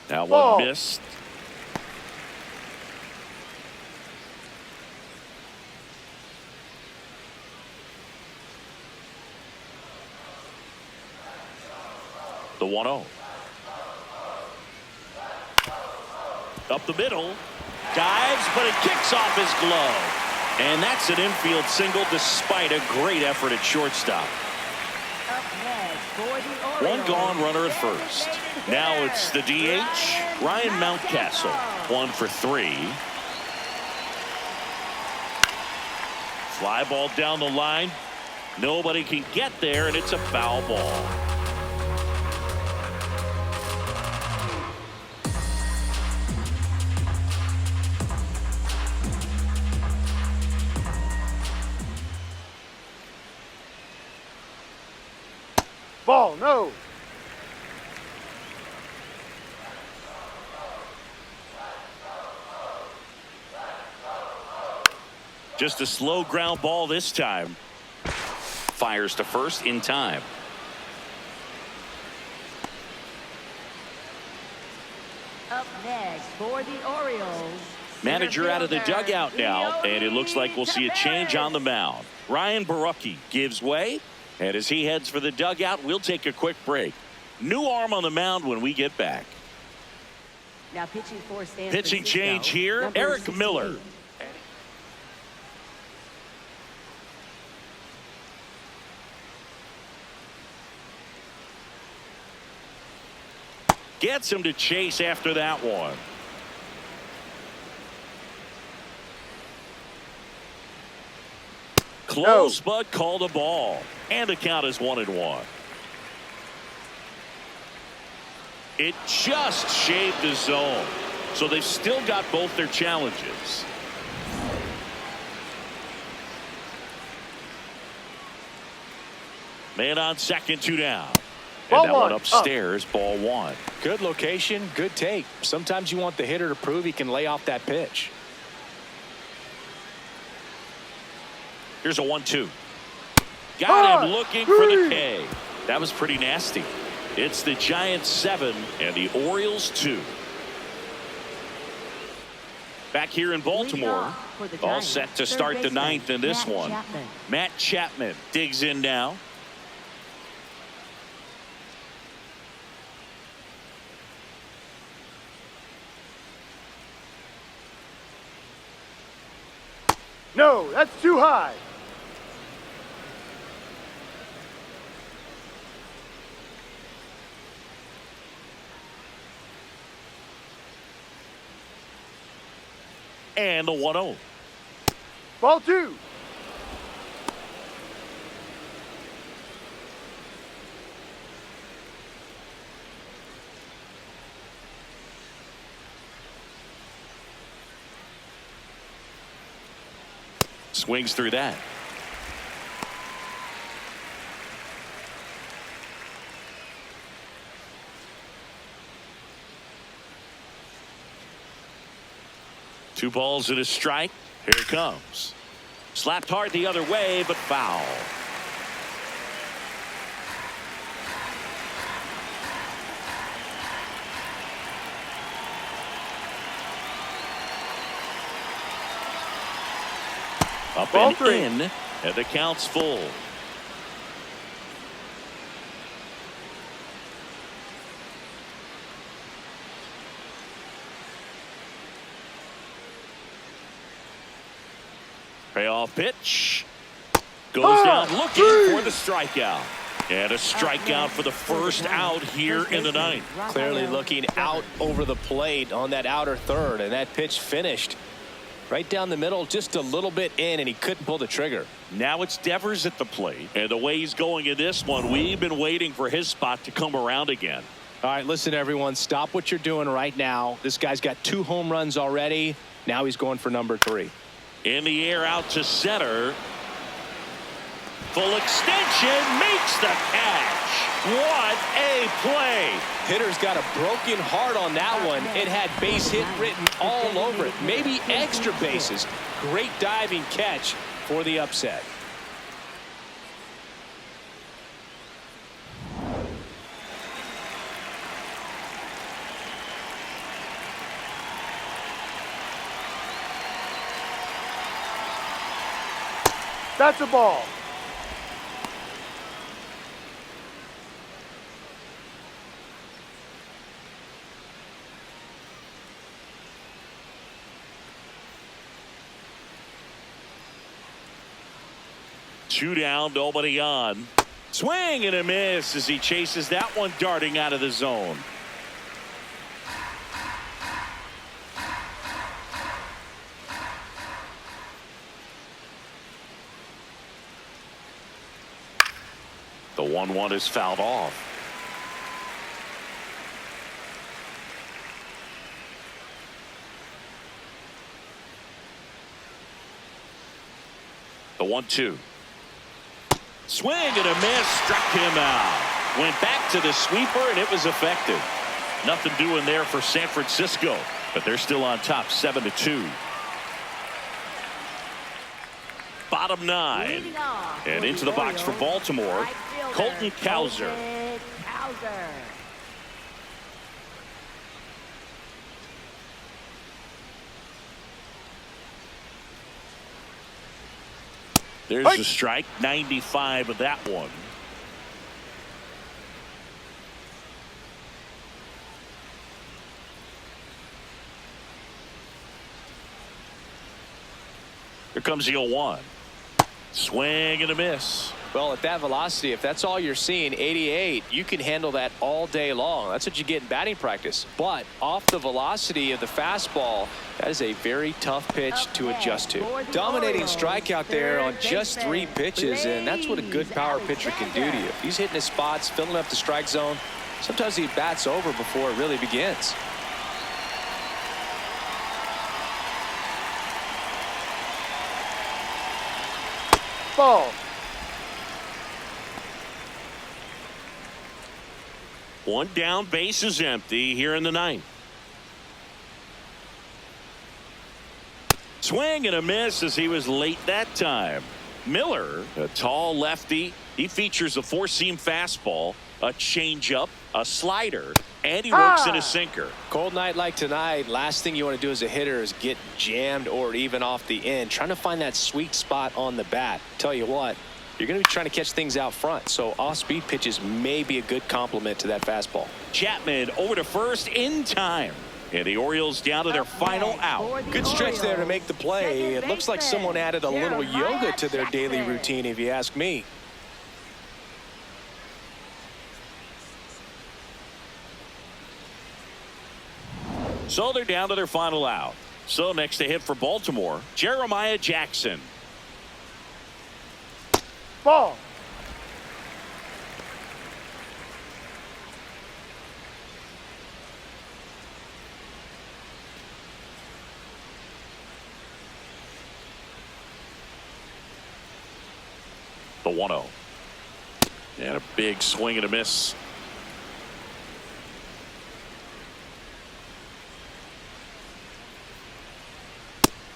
That one missed. The 1-0. Up the middle. Dives, but it kicks off his glove. And that's an infield single despite a great effort at shortstop. One gone, runner at first. Now it's the DH, Ryan Mountcastle. 1 for 3. Fly ball down the line. Nobody can get there, and it's a foul ball. Ball, no. Just a slow ground ball this time. Fires to first in time. Up next for the Orioles. Manager out of the dugout now, and it looks like we'll see a change on the mound. Ryan Barucki gives way, and as he heads for the dugout, we'll take a quick break. New arm on the mound when we get back. Now pitching for San Pitching Francisco, change here, number Eric 16. Miller. Gets him to chase after that one. Close, but called a ball. And the count is 1-1. It just shaved the zone. So they've still got both their challenges. Man on second, 2 down. Ball And that one one. upstairs, ball 1. Good location, good take. Sometimes you want the hitter to prove he can lay off that pitch. Here's a 1-2. Got him looking for the K. That was pretty nasty. It's the Giants 7 and the Orioles 2. Back here in Baltimore, all set to start the 9th in this one. Matt Chapman digs in now. No, that's too high. And the 1-0. Ball 2. Swings through that. Two balls and a strike. Here it comes. Slapped hard the other way, but foul. Up Ball and 3. in, and the count's full. Payoff pitch. Goes down looking for the strikeout. And a strikeout for the first out here in the 9th. Clearly looking out over the plate on that outer third, and that pitch finished right down the middle, just a little bit in, and he couldn't pull the trigger. Now it's Devers at the plate. And the way he's going in this one, we've been waiting for his spot to come around again. All right, listen, everyone, stop what you're doing right now. This guy's got 2 home runs already. Now he's going for number 3. In the air out to center. Full extension, makes the catch. What a play. Hitter's got a broken heart on that one. It had base hit written all over it. Maybe extra bases. Great diving catch for the upset. That's a ball. Two down, nobody on. Swing and a miss as he chases that one darting out of the zone. The 1-1 is fouled off. The 1-2. Swing and a miss, struck him out. Went back to the sweeper and it was effective. Nothing doing there for San Francisco, but they're still on top 7-2. Bottom 9. And into the box for Baltimore, Colton Cowser. There's a strike, 95 of that one. Here comes the 0-1. Swing and a miss. Well, at that velocity, if that's all you're seeing, 88, you can handle that all day long. That's what you get in batting practice. But off the velocity of the fastball, that is a very tough pitch to adjust to. Dominating strikeout there on just 3 pitches, and that's what a good power pitcher can do to you. If he's hitting his spots, filling up the strike zone, sometimes he bats over before it really begins. Ball. One down, base is empty here in the ninth. Swing and a miss as he was late that time. Miller, a tall lefty. He features a four-seam fastball, a changeup, a slider, and he works in a sinker. Cold night like tonight, last thing you want to do as a hitter is get jammed or even off the end. Trying to find that sweet spot on the bat. Tell you what, you're going to be trying to catch things out front, so off-speed pitches may be a good complement to that fastball. Chapman over to first in time. And the Orioles down to their final out. Good stretch there to make the play. It looks like someone added a little yoga to their daily routine, if you ask me. So they're down to their final out. So next to hit for Baltimore, Jeremiah Jackson. Ball. The 1-0. And a big swing and a miss.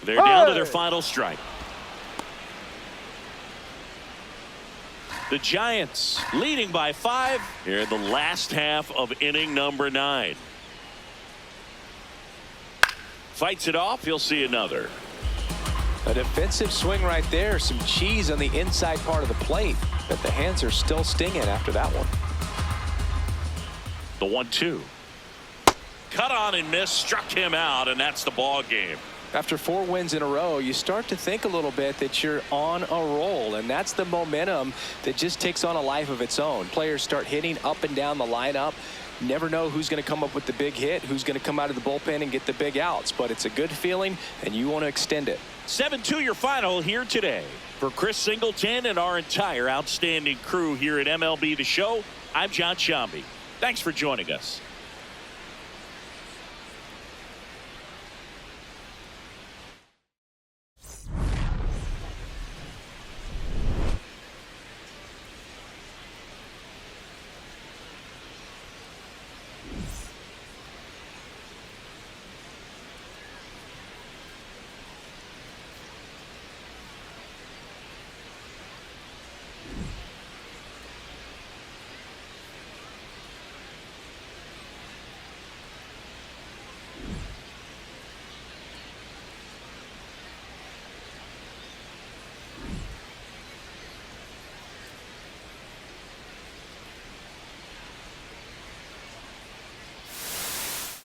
They're down to their final strike. The Giants leading by 5 here in the last half of inning number 9. Fights it off. You'll see another. A defensive swing right there. Some cheese on the inside part of the plate. But the hands are still stinging after that one. The 1-2. Cut on and miss. Struck him out, and that's the ball game. After 4 wins in a row, you start to think a little bit that you're on a roll, and that's the momentum that just takes on a life of its own. Players start hitting up and down the lineup. Never know who's going to come up with the big hit, who's going to come out of the bullpen and get the big outs, but it's a good feeling, and you want to extend it. 7-2 your final here today. For Chris Singleton and our entire outstanding crew here at MLB The Show, I'm John Shambi. Thanks for joining us.